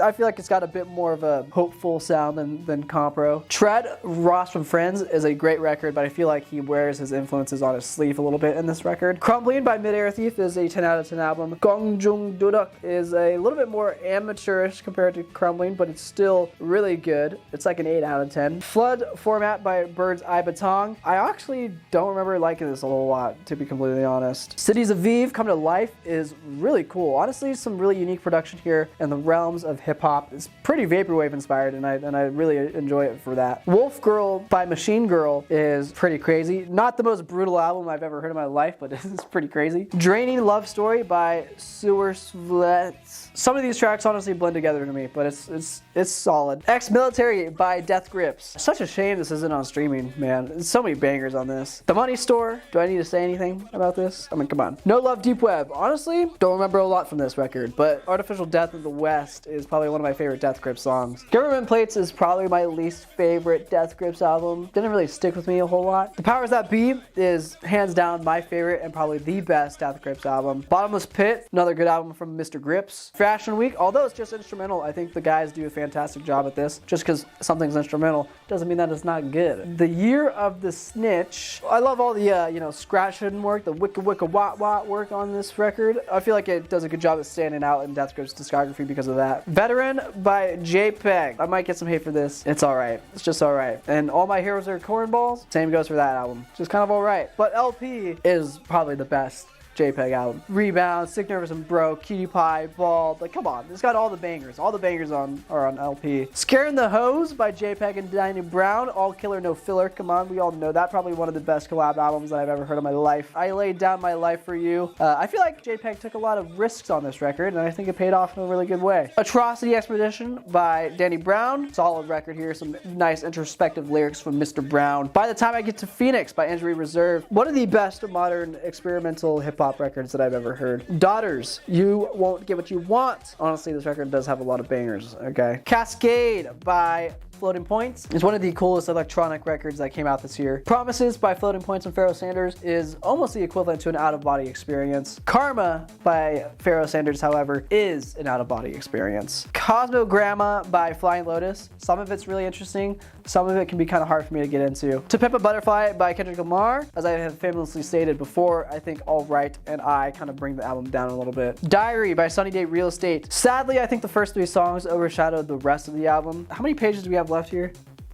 I feel like it's got a bit more of a hopeful sound than Compro. Tread, Ross from Friends is a great record, but I feel like he wears his influences on his sleeve a little bit in this record. Crumbling by Midair Thief is a 10 out of 10 album. Gongjung Duduk is a little bit more amateurish compared to Crumbling, but it's still really good. It's like an 8 out of 10. Flood Format by Bird's Eye Batong. I actually don't remember liking this a whole lot, to be completely honest. Cities of Vive Come to Life is really cool. Honestly, some really unique production here in the realms of hip-hop. It's pretty vaporwave inspired, and I really enjoy it for that. Wolf Girl by Machine Girl is pretty crazy. Not the most brutal album I've ever heard in my life, but it's pretty crazy. Draining Love Story by Sewer Svlets. Some of these tracks honestly blend together to me, but it's It's solid. Ex-Military by Death Grips. Such a shame this isn't on streaming, man. There's so many bangers on this. The Money Store. Do I need to say anything about this? I mean, come on. No Love Deep Web. Honestly, don't remember a lot from this record, but Artificial Death of the West is probably one of my favorite Death Grips songs. Government Plates is probably my least favorite Death Grips album. Didn't really stick with me a whole lot. The Powers That Be is hands down my favorite and probably the best Death Grips album. Bottomless Pit, another good album from Mr. Grips. Fashion Week, although it's just instrumental, I think the guys do a fantastic job at this. Just because something's instrumental doesn't mean that it's not good. The Year of the Snitch. I love all the, scratch hidden work, the wicka wicka wat wat work on this record. I feel like it does a good job at standing out in Death Grips' discography because of that. Veteran by JPEG. I might get some hate for this. It's alright. It's just alright. And All My Heroes Are Cornballs. Same goes for that album. Just kind of alright. But LP is probably the best JPEG album. Rebound, Sick, Nervous, and Broke, Cutie Pie, Bald. Like, come on. It's got all the bangers. All the bangers are on LP. Scaring the Hose by JPEG and Danny Brown. All Killer, No Filler. Come on. We all know that. Probably one of the best collab albums that I've ever heard in my life. I Laid Down My Life for You. I feel like JPEG took a lot of risks on this record, and I think it paid off in a really good way. Atrocity Expedition by Danny Brown. Solid record here. Some nice introspective lyrics from Mr. Brown. By the Time I Get to Phoenix by Injury Reserve. One of the best modern experimental hip-hop records that I've ever heard. Daughters, You Won't Get What You Want. Honestly, this record does have a lot of bangers, okay? Cascade by Floating Points is one of the coolest electronic records that came out this year. Promises by Floating Points and Pharoah Sanders is almost the equivalent to an out-of-body experience. Karma by Pharoah Sanders, however, is an out-of-body experience. Cosmogramma by Flying Lotus. Some of it's really interesting. Some of it can be kind of hard for me to get into. To Pimp a Butterfly by Kendrick Lamar. As I have famously stated before, I think All Right and I kind of bring the album down a little bit. Diary by Sunny Day Real Estate. Sadly, I think the first 3 songs overshadowed the rest of the album. How many pages do we have left here?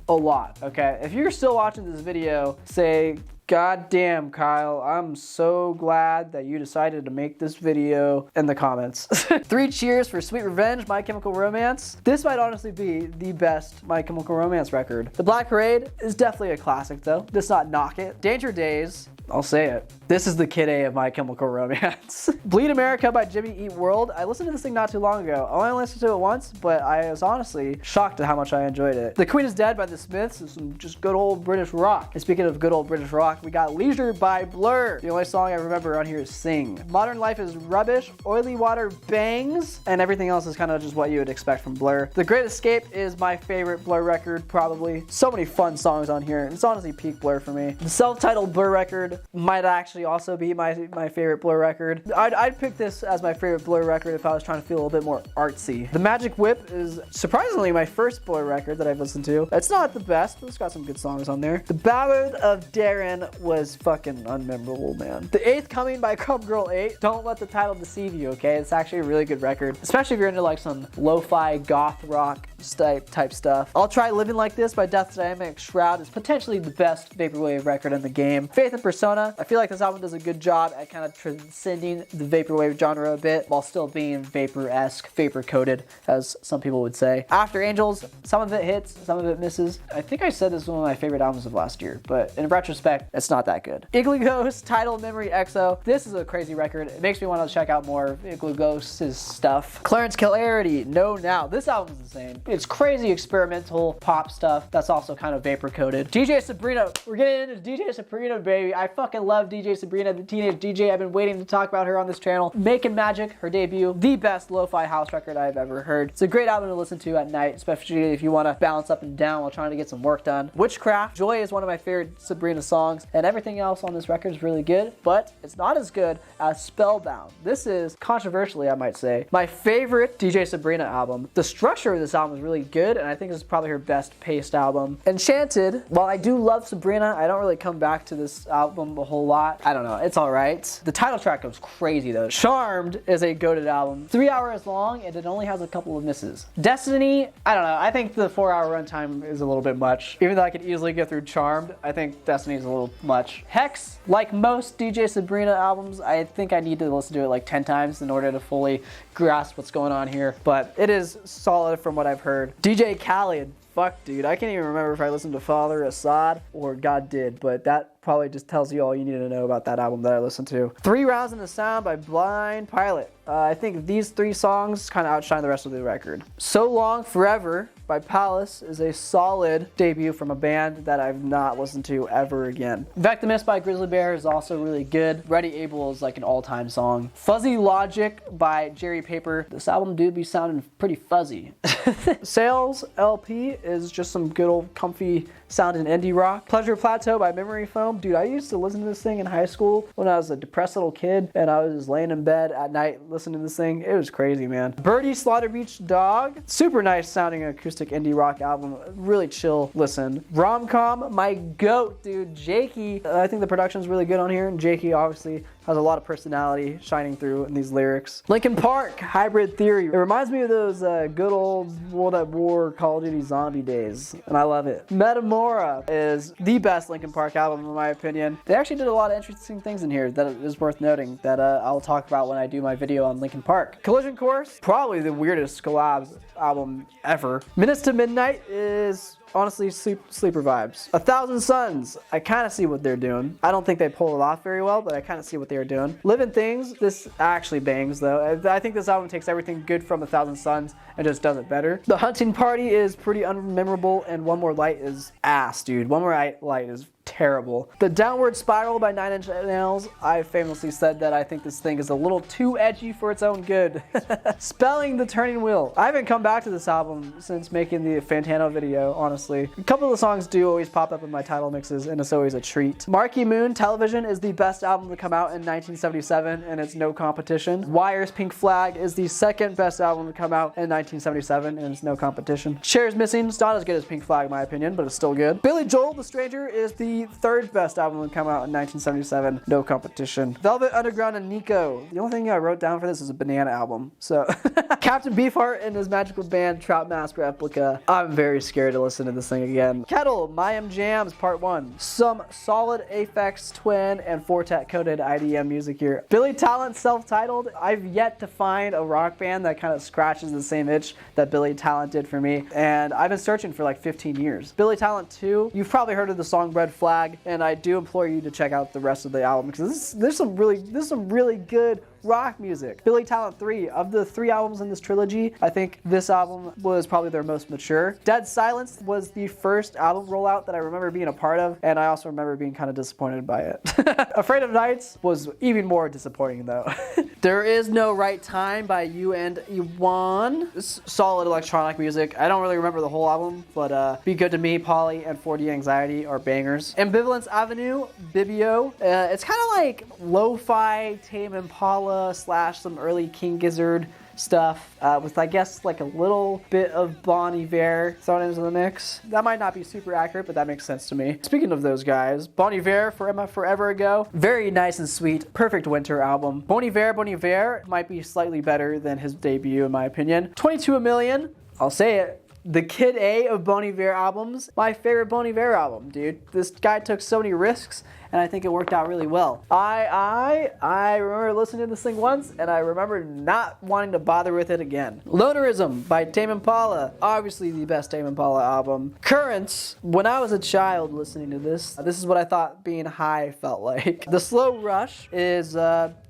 A lot, okay? If you're still watching this video, say, God damn, Kyle, I'm so glad that you decided to make this video in the comments. 3 cheers for Sweet Revenge, My Chemical Romance. This might honestly be the best My Chemical Romance record. The Black Parade is definitely a classic though. Does not knock it. Danger Days, I'll say it. This is the Kid A of My Chemical Romance. Bleed America by Jimmy Eat World. I listened to this thing not too long ago. I only listened to it once, but I was honestly shocked at how much I enjoyed it. The Queen is Dead by The Smiths is some just good old British rock. And speaking of good old British rock, we got Leisure by Blur. The only song I remember on here is Sing. Modern Life is Rubbish. Oily Water bangs. And everything else is kind of just what you would expect from Blur. The Great Escape is my favorite Blur record, probably. So many fun songs on here. It's honestly peak Blur for me. The self-titled Blur record might actually also be my favorite Blur record. I'd pick this as my favorite Blur record if I was trying to feel a little bit more artsy. The Magic Whip is surprisingly my first Blur record that I've listened to. It's not the best, but it's got some good songs on there. The Ballad of Darren was fucking unmemorable, man. The Eighth Coming by Crumb Girl 8. Don't let the title deceive you, okay? It's actually a really good record, especially if you're into like some lo-fi goth rock type stuff. I'll Try Living Like This by Death Dynamic Shroud is potentially the best vaporwave record in the game. Faith and Persona. I feel like this album does a good job at kind of transcending the vaporwave genre a bit while still being vapor-esque, vapor-coated, as some people would say. After Angels, some of it hits, some of it misses. I think I said this was one of my favorite albums of last year, but in retrospect, it's not that good. Igloo Ghost, Tidal Memory EXO. This is a crazy record. It makes me want to check out more of Igloo Ghost's stuff. Clarence Clarity, No Now. This album is insane. It's crazy experimental pop stuff that's also kind of vapor-coated. DJ Sabrina. We're getting into DJ Sabrina, baby. I fucking love DJ Sabrina, the teenage DJ. I've been waiting to talk about her on this channel. Making Magic, her debut. The best lo-fi house record I've ever heard. It's a great album to listen to at night, especially if you want to bounce up and down while trying to get some work done. Witchcraft. Joy is one of my favorite Sabrina songs, and everything else on this record is really good, but it's not as good as Spellbound. This is, controversially I might say, my favorite DJ Sabrina album. The structure of this album is really good, and I think this is probably her best paced album. Enchanted, while I do love Sabrina, I don't really come back to this album a whole lot. I don't know, it's alright. The title track goes crazy though. Charmed is a goated album. 3 hours long, and it only has a couple of misses. Destiny, I don't know, I think the 4-hour runtime is a little bit much. Even though I could easily get through Charmed, I think Destiny is a little much. Hex, like most DJ Sabrina albums, I think I need to listen to it like 10 times in order to fully grasp what's going on here, but it is solid from what I've heard. DJ Khaled, fuck dude, I can't even remember if I listened to Father Assad or God Did, but that probably just tells you all you need to know about that album that I listened to. 3 Rounds in the Sound by Blind Pilot. I think these 3 songs kind of outshine the rest of the record. So Long Forever by Palace is a solid debut from a band that I've not listened to ever again. Vectimus by Grizzly Bear is also really good. Ready Able is like an all-time song. Fuzzy Logic by Jerry Paper. This album do be sounding pretty fuzzy. Sales LP is just some good old comfy sounding indie rock. Pleasure Plateau by Memory Foam. Dude, I used to listen to this thing in high school when I was a depressed little kid and I was just laying in bed at night listening to this thing. It was crazy, man. Birdie Slaughter Beach Dog. Super nice sounding acoustic indie rock album. Really chill listen. Romcom, my goat, dude. Jakey. I think the production is really good on here, and Jakey obviously has a lot of personality shining through in these lyrics. Linkin Park, Hybrid Theory. It reminds me of those good old World at War Call of Duty zombie days, and I love it. Metamora is the best Linkin Park album in my opinion. They actually did a lot of interesting things in here that is worth noting that I'll talk about when I do my video on Linkin Park. Collision Course, probably the weirdest collab album ever. Minutes to Midnight is honestly sleeper vibes. 1,000 Suns, I kind of see what they're doing. I don't think they pull it off very well, but I kind of see what they're doing. Living Things, this actually bangs though. I think this album takes everything good from 1,000 Suns and just does it better. The Hunting Party is pretty unmemorable, and One More Light is ass, dude. One More Light is terrible. The Downward Spiral by Nine Inch Nails, I famously said that I think this thing is a little too edgy for its own good. Spelling the Turning Wheel. I haven't come back to this album since making the Fantano video, honestly. A couple of the songs do always pop up in my title mixes, and it's always a treat. Marquee Moon, Television is the best album to come out in 1977, and it's no competition. Wire's Pink Flag is the second best album to come out in 1977, and it's no competition. Cher's Missing, it's not as good as Pink Flag in my opinion, but it's still good. Billy Joel, The Stranger is the third best album to come out in 1977, no competition. Velvet Underground and Nico. The only thing I wrote down for this is a banana album, so. Captain Beefheart and his magical band Trout Mask Replica. I'm very scared to listen to this thing again. Kettle, Mayhem Jams Part 1. Some solid Aphex Twin and Four-Tet coded IDM music here. Billy Talent, self-titled. I've yet to find a rock band that kind of scratches the same itch that Billy Talent did for me, and I've been searching for like 15 years. Billy Talent 2, you've probably heard of the song Red Flag, and I do implore you to check out the rest of the album because there's some really good rock music. Billy Talent 3, of the 3 albums in this trilogy, I think this album was probably their most mature. Dead Silence was the first album rollout that I remember being a part of, and I also remember being kind of disappointed by it. Afraid of Nights was even more disappointing though. There Is No Right Time by You and Iwan. It's solid electronic music. I don't really remember the whole album, but Be Good to Me, Polly, and 4D Anxiety are bangers. Ambivalence Avenue, Bibio. It's kind of like lo-fi Tame Impala / some early King Gizzard stuff with, I guess, like a little bit of Bon Iver thrown into the mix. That might not be super accurate, but that makes sense to me. Speaking of those guys, Bon Iver, Forever Ago, very nice and sweet, perfect winter album. Bon Iver might be slightly better than his debut in my opinion. 22 A Million, I'll say it. The Kid A of Bon Iver albums, my favorite Bon Iver album, dude. This guy took so many risks, and I think it worked out really well. I remember listening to this thing once, and I remember not wanting to bother with it again. Lonerism by Tame Impala, obviously the best Tame Impala album. Currents, when I was a child listening to this is what I thought being high felt like. The Slow Rush is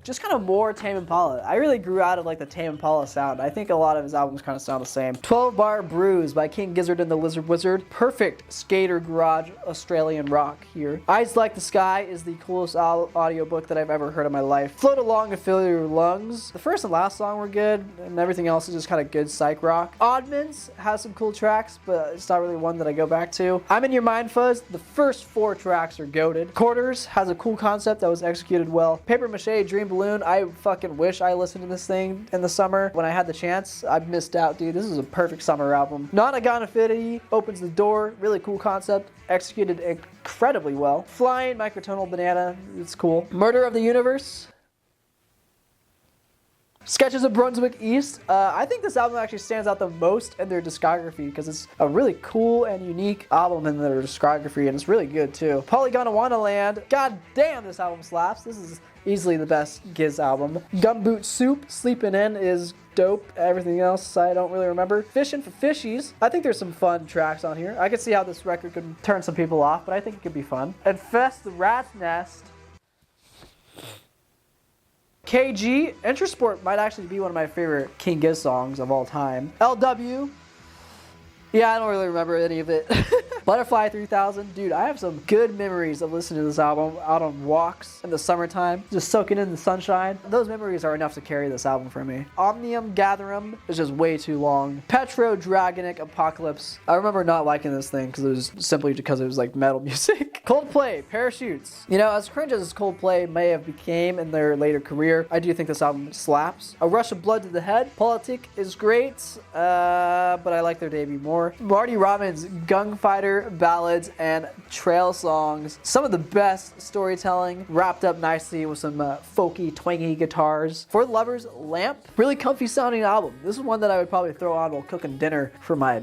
just kind of more Tame Impala. I really grew out of like the Tame Impala sound. I think a lot of his albums kind of sound the same. 12 Bar Bruise by King Gizzard and the Lizard Wizard. Perfect skater garage Australian rock here. Eyes Like the Sky is the coolest audiobook that I've ever heard in my life. Float Along and Fill Your Lungs. The first and last song were good, and everything else is just kind of good psych rock. Oddments has some cool tracks, but it's not really one that I go back to. I'm in Your Mind Fuzz. The first 4 tracks are goated. Quarters has a cool concept that was executed well. Paper Mache Dream Balloon, I fucking wish I listened to this thing in the summer when I had the chance. I missed out, dude. This is a perfect summer album. Nonagon Affinity opens the door. Really cool concept. Executed incredibly well. Flying Microtonal Banana, it's cool. Murder of the Universe. Sketches of Brunswick East. I think this album actually stands out the most in their discography because it's a really cool and unique album in their discography, and it's really good too. Polygon Wonderland. God damn, this album slaps. This Easily the best Giz album. Gumboot Soup, Sleepin' In is dope. Everything else I don't really remember. Fishin' for Fishies. I think there's some fun tracks on here. I could see how this record could turn some people off, but I think it could be fun. Infest the Rat's Nest. KG, Intersport might actually be one of my favorite King Giz songs of all time. LW. Yeah, I don't really remember any of it. Butterfly 3000. Dude, I have some good memories of listening to this album out on walks in the summertime, just soaking in the sunshine. Those memories are enough to carry this album for me. Omnium Gatherum is just way too long. Petro Dragonic Apocalypse. I remember not liking this thing because it was simply because it was like metal music. Coldplay, Parachutes. You know, as cringe as Coldplay may have became in their later career, I do think this album slaps. A Rush of Blood to the Head. Politic is great, but I like their debut more. Marty Robbins, Gunfighter Ballads and Trail Songs. Some of the best storytelling wrapped up nicely with some folky, twangy guitars. For the Lovers, Lamp. Really comfy sounding album. This is one that I would probably throw on while cooking dinner for my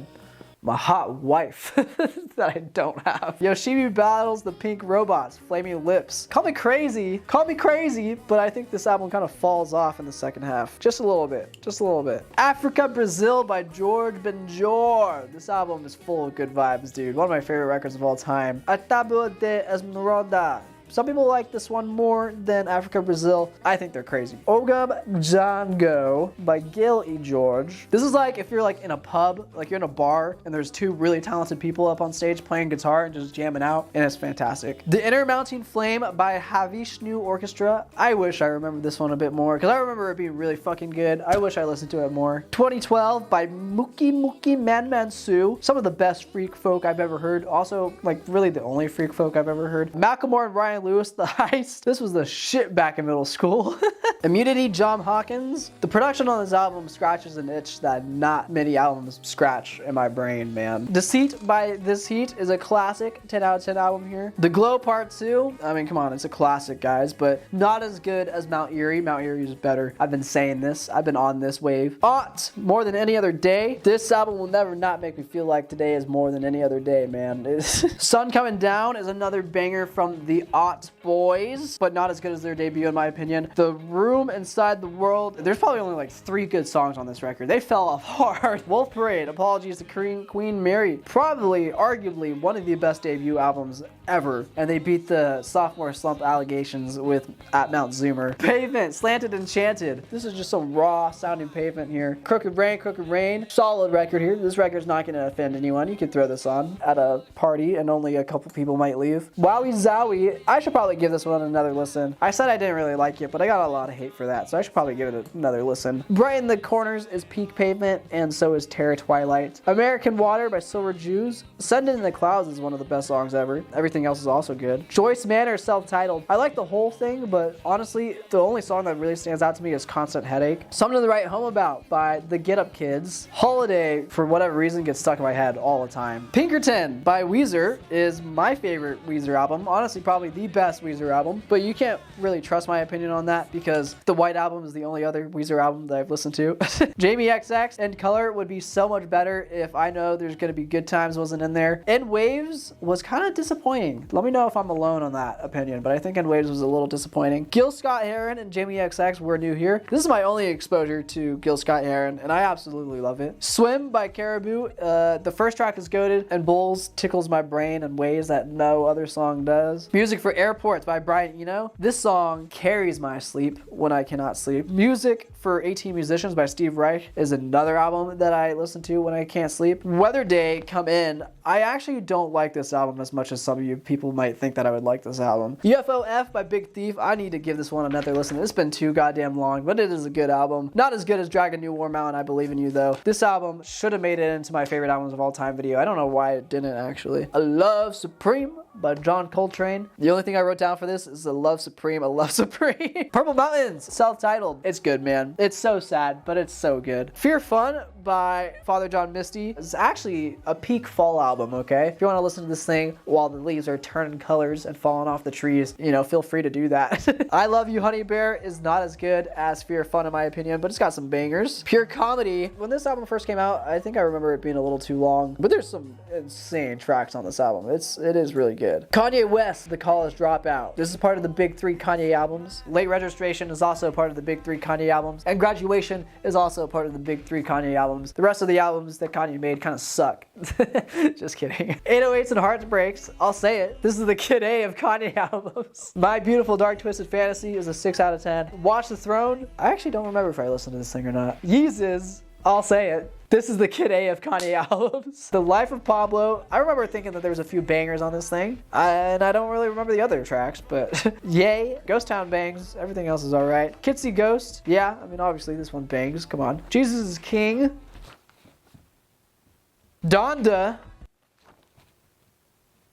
hot wife that I don't have. Yoshimi Battles the Pink Robots, Flaming Lips. Call me crazy, but I think this album kind of falls off in the second half. Just a little bit. Africa Brazil by George Benjor. This album is full of good vibes, dude. One of my favorite records of all time. A Tábua de Esmeralda. Some people like this one more than Africa Brazil. I think they're crazy. Ogub Django by Gil E. George. This is like if you're like in a pub, like you're in a bar and there's two really talented people up on stage playing guitar and just jamming out, and it's fantastic. The Inner Mounting Flame by Havishnu Orchestra. I wish I remembered this one a bit more because I remember it being really fucking good. I wish I listened to it more. 2012 by Mookie Mookie Man Man Sue. Some of the best freak folk I've ever heard. Also, like really the only freak folk I've ever heard. Macklemore and Ryan Lewis, The Heist. This was the shit back in middle school. Immunity, John Hawkins. The production on this album scratches an itch that not many albums scratch in my brain, man. Deceit by This Heat is a classic 10 out of 10 album here. The Glow Part 2. I mean, come on, it's a classic, guys, but not as good as Mount Eerie. Mount Eerie is better. I've been saying this. I've been on this wave. Ought, More Than Any Other Day. This album will never not make me feel like today is more than any other day, man. Sun Coming Down is another banger from the Ought boys, but not as good as their debut in my opinion. The Room Inside the World. There's probably only like 3 good songs on this record. They fell off hard. Wolf Parade, Apologies to Queen Mary. Probably, arguably, one of the best debut albums ever. And they beat the sophomore slump allegations with At Mount Zoomer. Pavement, Slanted Enchanted. This is just some raw sounding Pavement here. Crooked Rain. Solid record here. This record's not going to offend anyone. You could throw this on at a party and only a couple people might leave. Wowie Zowie. I should probably give this one another listen. I said I didn't really like it, but I got a lot of hate for that, so I should probably give it another listen. Brighten the Corners is peak Pavement, and so is Terra Twilight. American Water by Silver Jews. Send in the Clouds is one of the best songs ever. Everything else is also good. Joyce Manor, self-titled. I like the whole thing, but honestly, the only song that really stands out to me is Constant Headache. Something to Write Home About by the Get Up Kids. Holiday, for whatever reason, gets stuck in my head all the time. Pinkerton by Weezer is my favorite Weezer album. Honestly, probably the best Weezer album, but you can't really trust my opinion on that because the White Album is the only other Weezer album that I've listened to. Jamie XX and Color would be so much better if I Know There's Gonna Be Good Times wasn't in there. In Waves was kind of disappointing. Let me know if I'm alone on that opinion, but I think In Waves was a little disappointing. Gil Scott-Heron and Jamie XX were new here. This is my only exposure to Gil Scott-Heron, and I absolutely love it. Swim by Caribou. The first track is goated, and Bulls tickles my brain in ways that no other song does. Music for Airports by Brian Eno. This song carries my sleep when I cannot sleep. Music for 18 Musicians by Steve Reich is another album that I listen to when I can't sleep. Weather Day, Come In. I actually don't like this album as much as some of you people might think that I would like this album. UFOF by Big Thief. I need to give this one another listen. It's been too goddamn long, but it is a good album. Not as good as Dragon New War Mountain, I Believe in You though. This album should have made it into my favorite albums of all time video. I don't know why it didn't actually. A Love Supreme by John Coltrane. The only thing I wrote down for this is a Love Supreme. Purple Mountains, self-titled. It's good, man. It's so sad, but it's so good. Fear Fun by Father John Misty is actually a peak fall album, okay? If you want to listen to this thing while the leaves are turning colors and falling off the trees, you know, feel free to do that. I Love You, Honey Bear is not as good as Fear Fun in my opinion, but it's got some bangers. Pure Comedy. When this album first came out, I think I remember it being a little too long, but there's some insane tracks on this album. It is really good. good. Kanye West, The College Dropout. This is part of the big 3 Kanye albums. Late Registration is also part of the big 3 Kanye albums. And Graduation is also part of the big 3 Kanye albums. The rest of the albums that Kanye made kind of suck. Just kidding. 808s and Heartbreaks, I'll say it. This is the Kid A of Kanye albums. My Beautiful Dark Twisted Fantasy is a 6 out of 10. Watch the Throne, I actually don't remember if I listened to this thing or not. Yeezus, I'll say it. This is the Kid A of Kanye albums. The Life of Pablo, I remember thinking that there was a few bangers on this thing. And I don't really remember the other tracks, but yay. Ghost Town bangs, everything else is alright. Kitsy Ghost, yeah, I mean obviously this one bangs, come on. Jesus is King. Donda.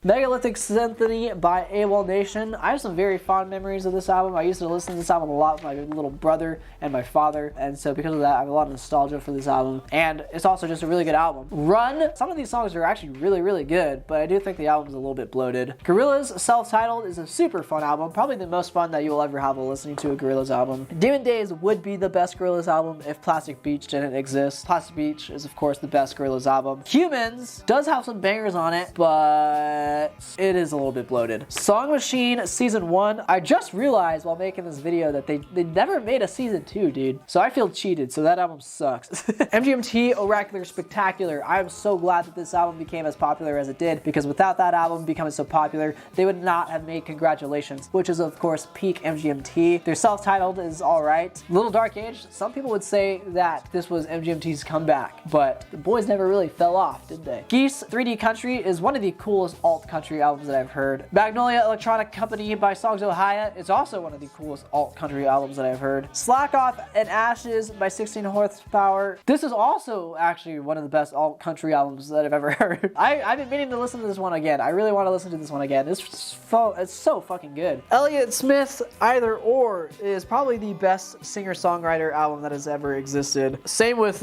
Megalithic Symphony by AWOL Nation. I have some very fond memories of this album. I used to listen to this album a lot with my little brother and my father, and so because of that I have a lot of nostalgia for this album, and it's also just a really good album. Run, some of these songs are actually really good, but I do think the album's a little bit bloated. Gorillaz Self-Titled is a super fun album, probably the most fun that you will ever have while listening to a Gorillaz album. Demon Days would be the best Gorillaz album if Plastic Beach didn't exist. Plastic Beach is of course the best Gorillaz album. Humans does have some bangers on it, but it is a little bit bloated. Song Machine Season 1. I just realized while making this video that they never made a Season 2, dude. So I feel cheated, so that album sucks. MGMT Oracular Spectacular. I am so glad that this album became as popular as it did, because without that album becoming so popular, they would not have made Congratulations, which is of course peak MGMT. Their self-titled is alright. Little Dark Age, some people would say that this was MGMT's comeback, but the boys never really fell off, did they? Geese 3D Country is one of the coolest alt country albums that I've heard. Magnolia Electronic Company by Songs Ohio is also one of the coolest alt country albums that I've heard. Slack Off and Ashes by 16 Horsepower. This is also actually one of the best alt country albums that I've ever heard. I've been meaning to listen to this one again. I really want to listen to this one again. It's so fucking good. Elliott Smith's Either Or is probably the best singer-songwriter album that has ever existed. Same with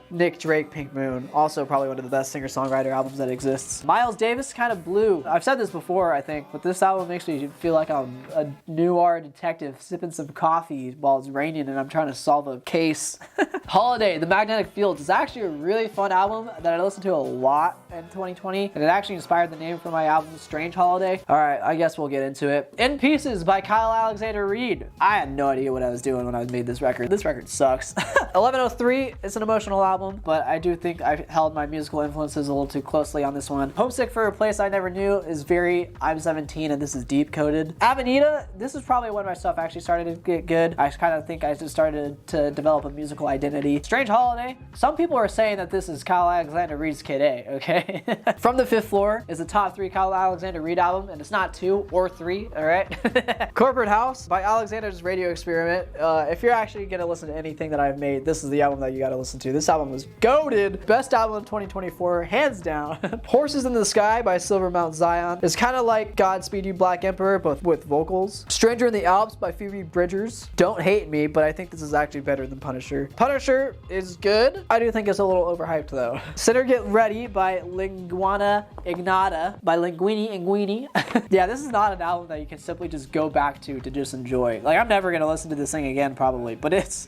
Nick Drake, Pink Moon. Also probably one of the best singer-songwriter albums that exists. Miles Davis kind of blew. I've said this before, I think, but this album makes me feel like I'm a noir detective sipping some coffee while it's raining and I'm trying to solve a case. Holiday, The Magnetic Fields is actually a really fun album that I listened to a lot in 2020, and it actually inspired the name for my album, Strange Holiday. Alright, I guess we'll get into it. In Pieces by Kyle Alexander Reid. I had no idea what I was doing when I made this record. This record sucks. 1103 is an emotional album, but I do think I held my musical influences a little too closely on this one. Homesick for a Place I Never Knew is very I'm 17 and this is deep coded. Avenida, this is probably when my stuff actually started to get good. I kind of think I just started to develop a musical identity. Strange Holiday, some people are saying that this is Kyle Alexander Reid's Kid A, okay? From the Fifth Floor is a top 3 Kyle Alexander Reid album, and it's not 2 or 3, all right? Corporate House by Alexander's Radio Experiment. If you're actually gonna listen to anything that I've made, this is the album that you gotta listen to. This album was goated. Best album of 2024, hands down. Horses in the Sky by Silver Mount Zion. It's kind of like Godspeed You Black Emperor, but with vocals. Stranger in the Alps by Phoebe Bridgers. Don't hate me, but I think this is actually better than Punisher. Punisher is good. I do think it's a little overhyped though. Sinner Get Ready by Linguana Ignata by Linguini Inguini. Yeah, this is not an album that you can simply just go back to just enjoy. Like, I'm never gonna listen to this thing again probably, but it's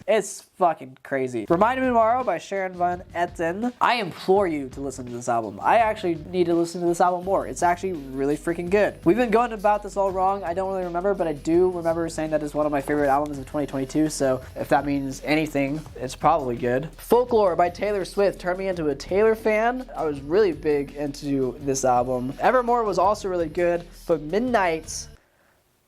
fucking crazy. Remind Me Tomorrow by Sharon Van Etten. I implore you to listen to this album. I actually need to listen to this album more. It's actually really freaking good. We've been going about this all wrong. I don't really remember, but I do remember saying that it's one of my favorite albums of 2022, so if that means anything, it's probably good. Folklore by Taylor Swift turned me into a Taylor fan. I was really big into this album. Evermore was also really good, but Midnights,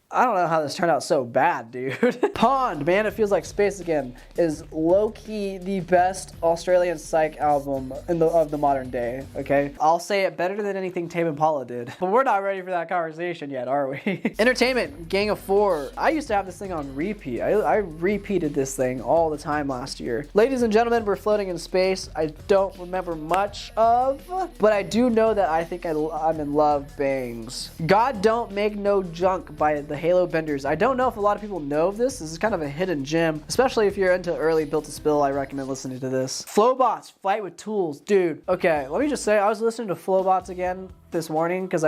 I don't know how this turned out so bad, dude. Pond, Man, It Feels Like Space Again, is low-key the best Australian psych album of the modern day, okay? I'll say it better than anything Tame Impala did. But we're not ready for that conversation yet, are we? Entertainment, Gang of Four. I used to have this thing on repeat. I repeated this thing all the time last year. Ladies and Gentlemen, We're Floating in Space. I don't remember much of, but I do know that I think I'm in love bangs. God Don't Make No Junk by the Halo Benders. I don't know if a lot of people know of this. This is kind of a hidden gem, especially if you're into early Built to Spill. I recommend listening to this. Flowbots, Fight with Tools. Dude, okay, let me just say, I was listening to Flowbots again this morning because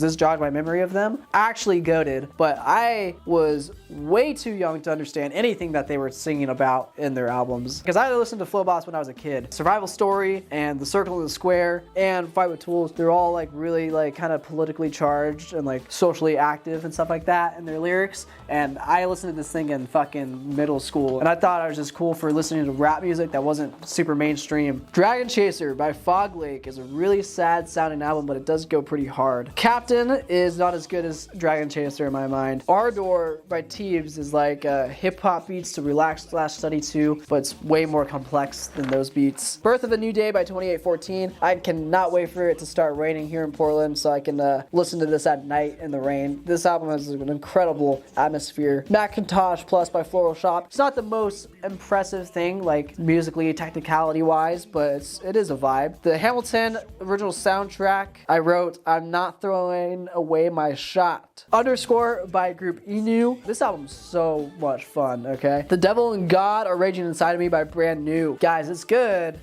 this jogged my memory of them. Actually goated, but I was way too young to understand anything that they were singing about in their albums. Because I listened to Flowbots when I was a kid. Survival Story and The Circle and the Square and Fight with Tools, they're all like really like kind of politically charged and like socially active and stuff like that in their lyrics. And I listened to this thing in fucking middle school, and I thought I was just cool for listening to rap music that wasn't super mainstream. Dragon Chaser by Fog Lake is a really sad sounding album, but it does go pretty hard. Captain is not as good as Dragon Chaser in my mind. Ardor by Teebs is like hip hop beats to relax / study to, but it's way more complex than those beats. Birth of a New Day by 2814. I cannot wait for it to start raining here in Portland so I can listen to this at night in the rain. This album has an incredible atmosphere. Macintosh Plus by Floral Shop. It's not the most impressive thing, like musically, technicality wise, but it is a vibe. The Hamilton original soundtrack, I wrote, I'm not throwing away my shot. Underscore by group Inu. This album's so much fun, okay? The Devil and God Are Raging Inside of Me by Brand New. Guys, it's good,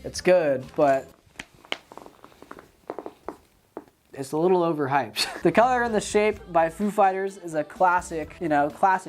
but it's a little overhyped. The Color and the Shape by Foo Fighters is a classic,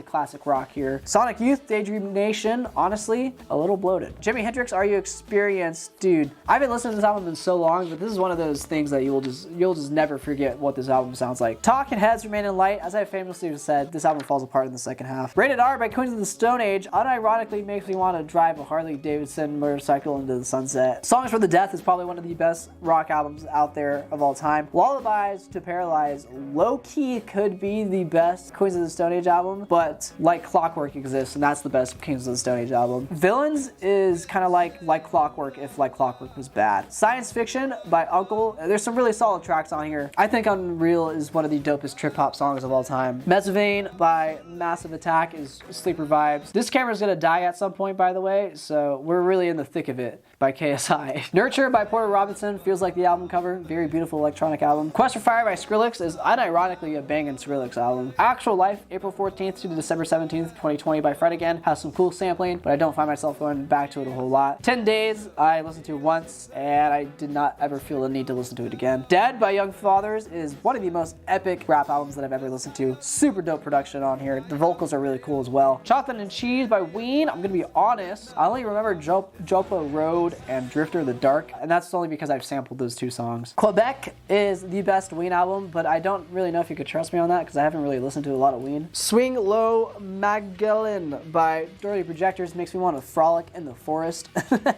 classic rock here. Sonic Youth, Daydream Nation, honestly, a little bloated. Jimi Hendrix, Are You Experienced? Dude, I've been listening to this album in so long, but this is one of those things that you'll just never forget what this album sounds like. Talking Heads, Remain in Light, as I famously said, this album falls apart in the second half. Rated R by Queens of the Stone Age, unironically makes me want to drive a Harley Davidson motorcycle into the sunset. Songs for the Death is probably one of the best rock albums out there of all time. Lullabies to Paralyze, low-key could be the best Queens of the Stone Age album, but Like Clockwork exists, and that's the best Queens of the Stone Age album. Villains is kind of like Clockwork if Like Clockwork was bad. Science Fiction by Uncle, there's some really solid tracks on here. I think Unreal is one of the dopest trip-hop songs of all time. Mezzavane by Massive Attack is sleeper vibes. This camera's gonna die at some point, by the way, so we're really in the thick of it by KSI. Nurture by Porter Robinson feels like the album cover. Very beautiful electronic album. Quest for Fire by Skrillex is unironically a banging Skrillex album. Actual Life, April 14th to December 17th, 2020 by Fred Again, has some cool sampling, but I don't find myself going back to it a whole lot. 10 Days, I listened to once, and I did not ever feel the need to listen to it again. Dead by Young Fathers is one of the most epic rap albums that I've ever listened to. Super dope production on here. The vocals are really cool as well. Chocolate and Cheese by Ween, I'm gonna be honest, I only remember Jopa Road and Drifter the Dark, and that's only because I've sampled those two songs. Quebec is the best Ween album, but I don't really know if you could trust me on that because I haven't really listened to a lot of Ween. Swing Low Magellan by Dirty Projectors makes me want to frolic in the forest.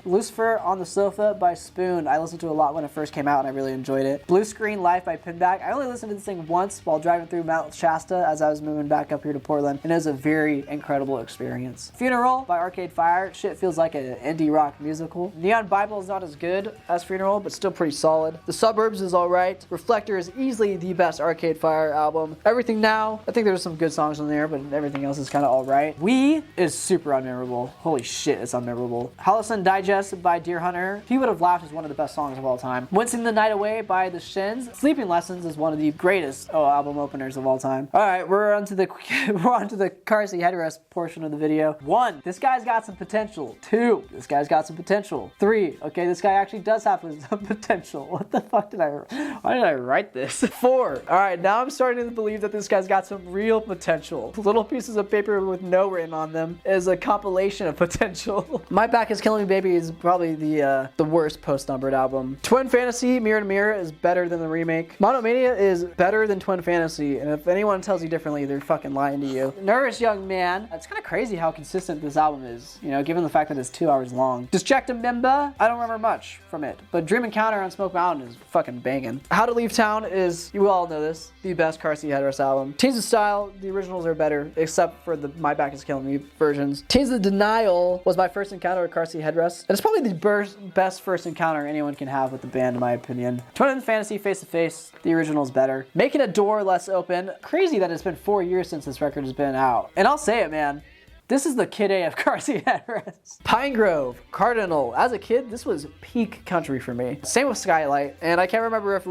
Lucifer on the Sofa by Spoon, I listened to a lot when it first came out and I really enjoyed it. Blue Screen Life by Pinback, I only listened to this thing once while driving through Mount Shasta as I was moving back up here to Portland, and it was a very incredible experience. Funeral by Arcade Fire, shit feels like an indie rock musical. Neon Bible is not as good as Funeral, but still pretty solid. The Suburbs is alright. Reflector is easily the best Arcade Fire album. Everything Now, I think there's some good songs on there, but everything else is kind of alright. We is super unmemorable. Holy shit, it's unmemorable. Halloween Digest by Deer Hunter. He Would Have Laughed is one of the best songs of all time. Wincing the Night Away by The Shins. Sleeping Lessons is one of the greatest album openers of all time. Alright, we're on to the car seat headrest portion of the video. 1, this guy's got some potential. 2, this guy's got some potential. 3, okay, this guy actually does have some potential. What the fuck why did I write this? 4, alright, now I'm starting to believe that this guy's got some real potential. Little pieces of paper with no written on them is a compilation of potential. My Back Is Killing Me Baby is probably the worst post-numbered album. Twin Fantasy, Mirror to Mirror is better than the remake. Monomania is better than Twin Fantasy, and if anyone tells you differently, they're fucking lying to you. Nervous Young Man, it's kind of crazy how consistent this album is, given the fact that it's 2 hours long. Disjecta Mimba, I don't remember much from it, but Dream Encounter on Smoke Mountain is fucking banging. How to Leave Town is, you all know this, the best car seat headrest album. Teens of Style, the originals are better, except for the My Back Is Killing Me versions. Teens of Denial was my first encounter with car seat headrest, and it's probably the best first encounter anyone can have with the band, in my opinion. Twin Fantasy, Face to Face, the original is better. Making a Door Less Open, crazy that it's been 4 years since this record has been out. And I'll say it, man. This is the Kid A of car seat headrest. Pine Grove, Cardinal. As a kid, this was peak country for me. Same with Skylight, and I can't remember if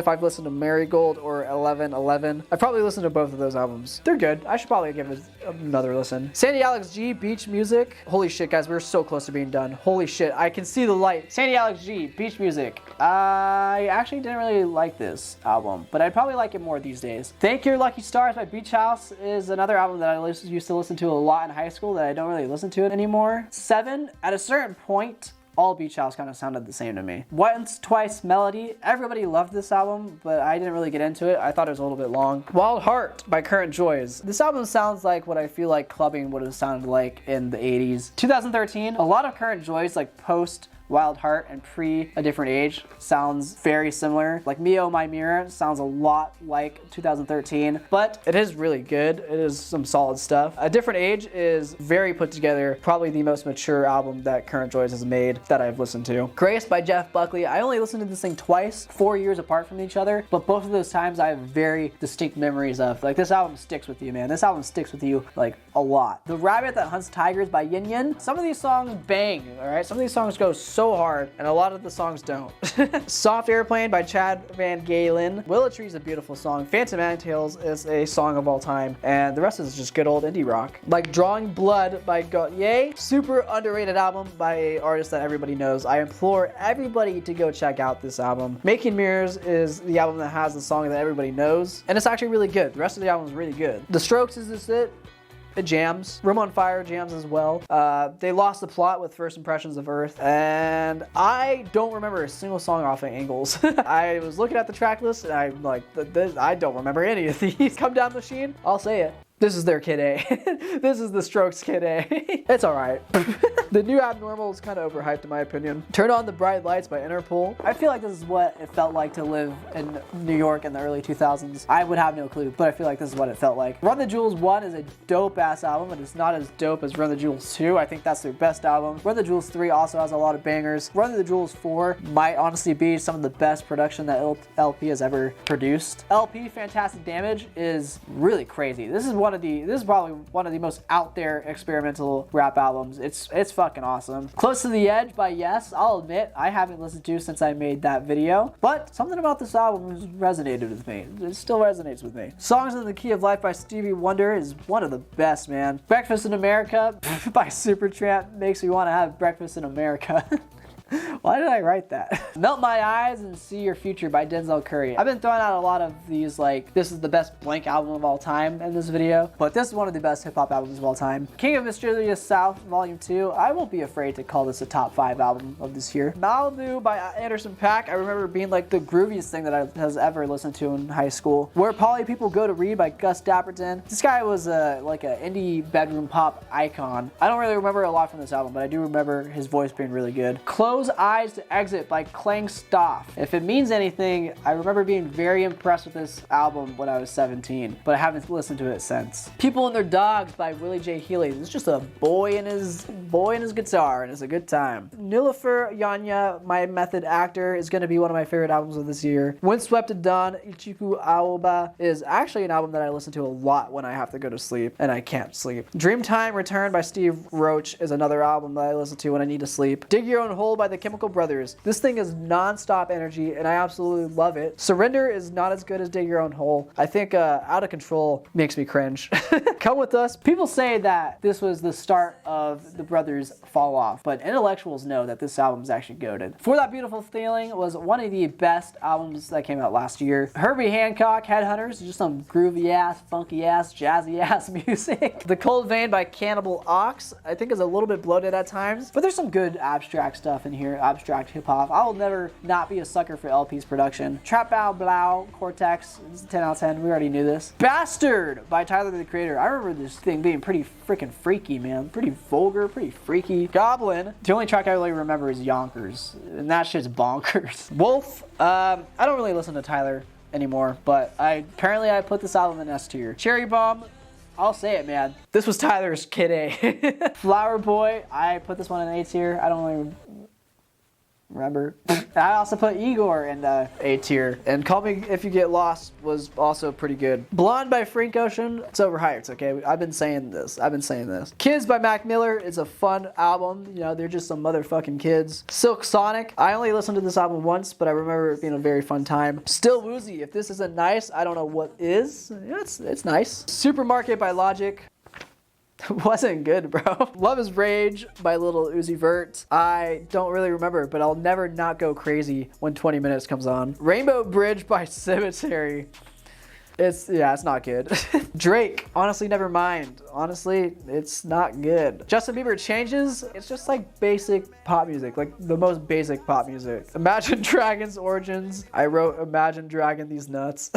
I've listened to Marigold or 1111. I've probably listened to both of those albums. They're good. I should probably give another listen. Sandy Alex G, Beach Music. Holy shit, guys, we're so close to being done. Holy shit, I can see the light. Sandy Alex G, Beach Music. I actually didn't really like this album, but I'd probably like it more these days. Thank Your Lucky Stars by Beach House is another album that I used to listen to a lot in high school that I don't really listen to it anymore. 7, at a certain point, all Beach House kind of sounded the same to me. Once Twice Melody. Everybody loved this album, but I didn't really get into it. I thought it was a little bit long. Wild Heart by Current Joys. This album sounds like what I feel like clubbing would have sounded like in the 80s. 2013, a lot of Current Joys, like post Wild Heart and pre A Different Age, sounds very similar. Like Me Oh My Mirror sounds a lot like 2013, but it is really good. It is some solid stuff. A Different Age is very put together, probably the most mature album that Current Joys has made that I've listened to. Grace by Jeff Buckley. I only listened to this thing twice, 4 years apart from each other, but both of those times I have very distinct memories of. Like, this album sticks with you, man. This album sticks with you like a lot. The Rabbit That Hunts Tigers by Yin Yin. Some of these songs bang, all right? Some of these songs go so hard, and a lot of the songs don't. Soft Airplane by Chad Van Galen. Willow Tree is a beautiful song. Phantom Antails is a song of all time, and the rest is just good old indie rock. Like Drawing Blood by Gautier. Super underrated album by an artist that everybody knows. I implore everybody to go check out this album. Making Mirrors is the album that has the song that everybody knows, and it's actually really good. The rest of the album is really good. The Strokes is just it. It jams. Room on Fire jams as well. They lost the plot with First Impressions of Earth, and I don't remember a single song off of Angles. I was looking at the track list, and I'm like, I don't remember any of these. Come Down Machine, I'll say it. This is their Kid A. This is the Strokes Kid A. It's alright. The New Abnormal is kind of overhyped in my opinion. Turn On the Bright Lights by Interpol. I feel like this is what it felt like to live in New York in the early 2000s. I would have no clue, but I feel like this is what it felt like. Run the Jewels 1 is a dope ass album, but it's not as dope as Run the Jewels 2. I think that's their best album. Run the Jewels 3 also has a lot of bangers. Run the Jewels 4 might honestly be some of the best production that LP has ever produced. LP Fantastic Damage is really crazy. This is probably one of the most out there experimental rap albums. It's fucking awesome. Close to the Edge by Yes. I'll admit I haven't listened to since I made that video, but something about this album has resonated with me. It still resonates with me. Songs in the Key of Life by Stevie Wonder is one of the best, man. Breakfast in America by Supertramp makes me want to have breakfast in America. Why did I write that? Melt My Eyes and See Your Future by Denzel Curry. I've been throwing out a lot of these, like, this is the best blank album of all time in this video, but this is one of the best hip hop albums of all time. King of Mysterious South, Volume 2. I won't be afraid to call this a top 5 album of this year. Malibu by Anderson .Paak. I remember being like the grooviest thing that I has ever listened to in high school. Where Polly People Go to Read by Gus Dapperton. This guy was like an indie bedroom pop icon. I don't really remember a lot from this album, but I do remember his voice being really good. Close Eyes to Exit by Klang Stoff. If it means anything, I remember being very impressed with this album when I was 17, but I haven't listened to it since. People and Their Dogs by Willie J. Healy. It's just a boy and his guitar, and it's a good time. Niloufer Yanya, My Method Actor, is going to be one of my favorite albums of this year. Windswept at Dawn, Ichiku Aoba, is actually an album that I listen to a lot when I have to go to sleep, and I can't sleep. Dreamtime Return by Steve Roach is another album that I listen to when I need to sleep. Dig Your Own Hole by The Chemical Brothers. This thing is non-stop energy, and I absolutely love it. Surrender is not as good as Dig Your Own Hole. I think Out of Control makes me cringe. Come With Us. People say that this was the start of the brothers' fall off, but intellectuals know that this album is actually goated. For That Beautiful Feeling was one of the best albums that came out last year. Herbie Hancock, Headhunters, just some groovy ass, funky ass, jazzy ass music. The Cold Vein by Cannibal Ox, I think is a little bit bloated at times, but there's some good abstract stuff in here, abstract hip hop. I will never not be a sucker for LP's production. Trap Bow Blow, Cortex, this is 10 out of 10, we already knew this. Bastard by Tyler the Creator. I remember this thing being pretty freaking freaky, man. Pretty vulgar, pretty freaky. Goblin. The only track I really remember is Yonkers, and that shit's bonkers. Wolf. I don't really listen to Tyler anymore, but apparently I put this album in S tier. Cherry Bomb. I'll say it, man. This was Tyler's Kid A. Flower Boy. I put this one in A tier. I don't really remember. I also put Igor in A tier. And Call Me If You Get Lost was also pretty good. Blonde by Frank Ocean. It's overhyped, okay? I've been saying this. Kids by Mac Miller is a fun album. You know, they're just some motherfucking kids. Silk Sonic. I only listened to this album once, but I remember it being a very fun time. Still Woozy. If this isn't nice, I don't know what is. Yeah, it's nice. Supermarket by Logic. Wasn't good, bro. Love is Rage by Lil Uzi Vert. I don't really remember, but I'll never not go crazy when 20 Minutes comes on. Rainbow Bridge by Cemetery. It's not good. Drake, honestly, never mind. Honestly, it's not good. Justin Bieber Changes, it's just like basic pop music, like the most basic pop music. Imagine Dragons Origins, I wrote Imagine Dragon These Nuts.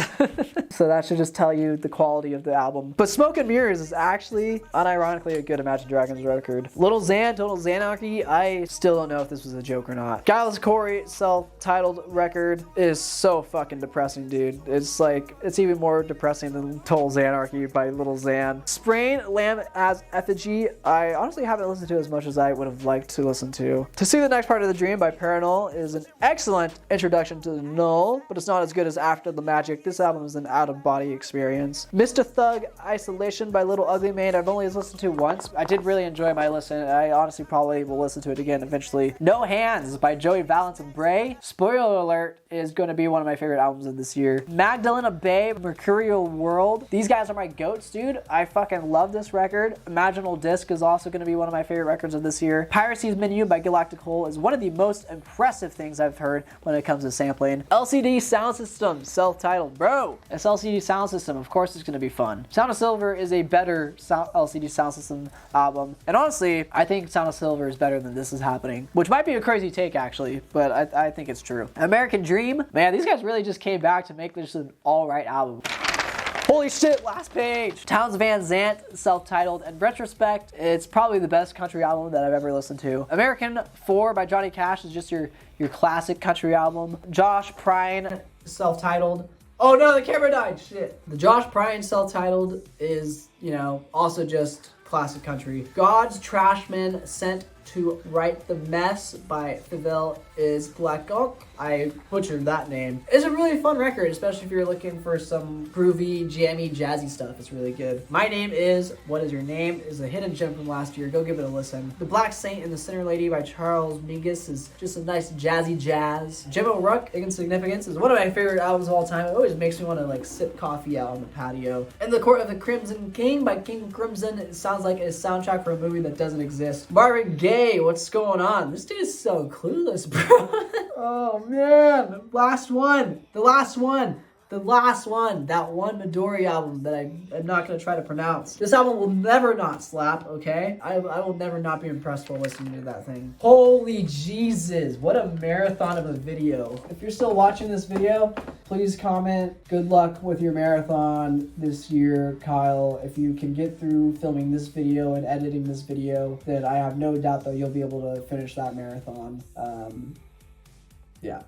So that should just tell you the quality of the album. But Smoke and Mirrors is actually, unironically, a good Imagine Dragons record. Little Xan, Total Xanarchy, I still don't know if this was a joke or not. Guyless Corey, self-titled record, is so fucking depressing, dude. It's like, it's even more depressing than Total Xanarchy by Little Xan. Sprain, Lamb as Effigy, I honestly haven't listened to as much as I would have liked to listen to. To See the Next Part of the Dream by Paranull is an excellent introduction to the Null, but it's not as good as After the Magic. This album is an out-of-body experience. Mr. Thug, Isolation by Little Ugly Mane, I've only listened to once. I did really enjoy my listen. I honestly probably will listen to it again eventually. No Hands by Joey Valence and Bray. Spoiler alert, is going to be one of my favorite albums of this year. Magdalena Bay, Mercurial World. These guys are my goats, dude. I fucking love this record. Imaginal Disc is also going to be one of my favorite records of this year. Piracy's Menu by Galactic Hole is one of the most impressive things I've heard when it comes to sampling. LCD Sound System, self-titled. Bro, it's LCD Sound System. Of course it's going to be fun. Sound of Silver is a better LCD Sound System album. And honestly, I think Sound of Silver is better than This Is Happening, which might be a crazy take actually, but I think it's true. American Dream, man, these guys really just came back to make this an alright album. Holy shit, last page. Towns Van Zandt, self-titled. In retrospect, it's probably the best country album that I've ever listened to. American 4 by Johnny Cash is just your classic country album. Josh Prine, self-titled. Oh no, the camera died, shit. The Josh Prine self-titled is, also just classic country. God's Trashman Sent to Write the Mess by Fivell is Black Gunk. I butchered that name. It's a really fun record, especially if you're looking for some groovy, jammy, jazzy stuff. It's really good. My Name Is What Is Your Name is a hidden gem from last year. Go give it a listen. The Black Saint and the Sinner Lady by Charles Mingus is just a nice jazzy jazz. Jim O'Rourke, Insignificance, is one of my favorite albums of all time. It always makes me want to sip coffee out on the patio. In the Court of the Crimson King by King Crimson, it sounds like a soundtrack for a movie that doesn't exist. Marvin Gaye, What's Going On? This dude is so clueless, bro. Oh man, last one. That one Midori album that I'm not going to try to pronounce. This album will never not slap, okay? I will never not be impressed while listening to that thing. Holy Jesus, what a marathon of a video. If you're still watching this video, please comment. Good luck with your marathon this year, Kyle. If you can get through filming this video and editing this video, then I have no doubt that you'll be able to finish that marathon. Yeah.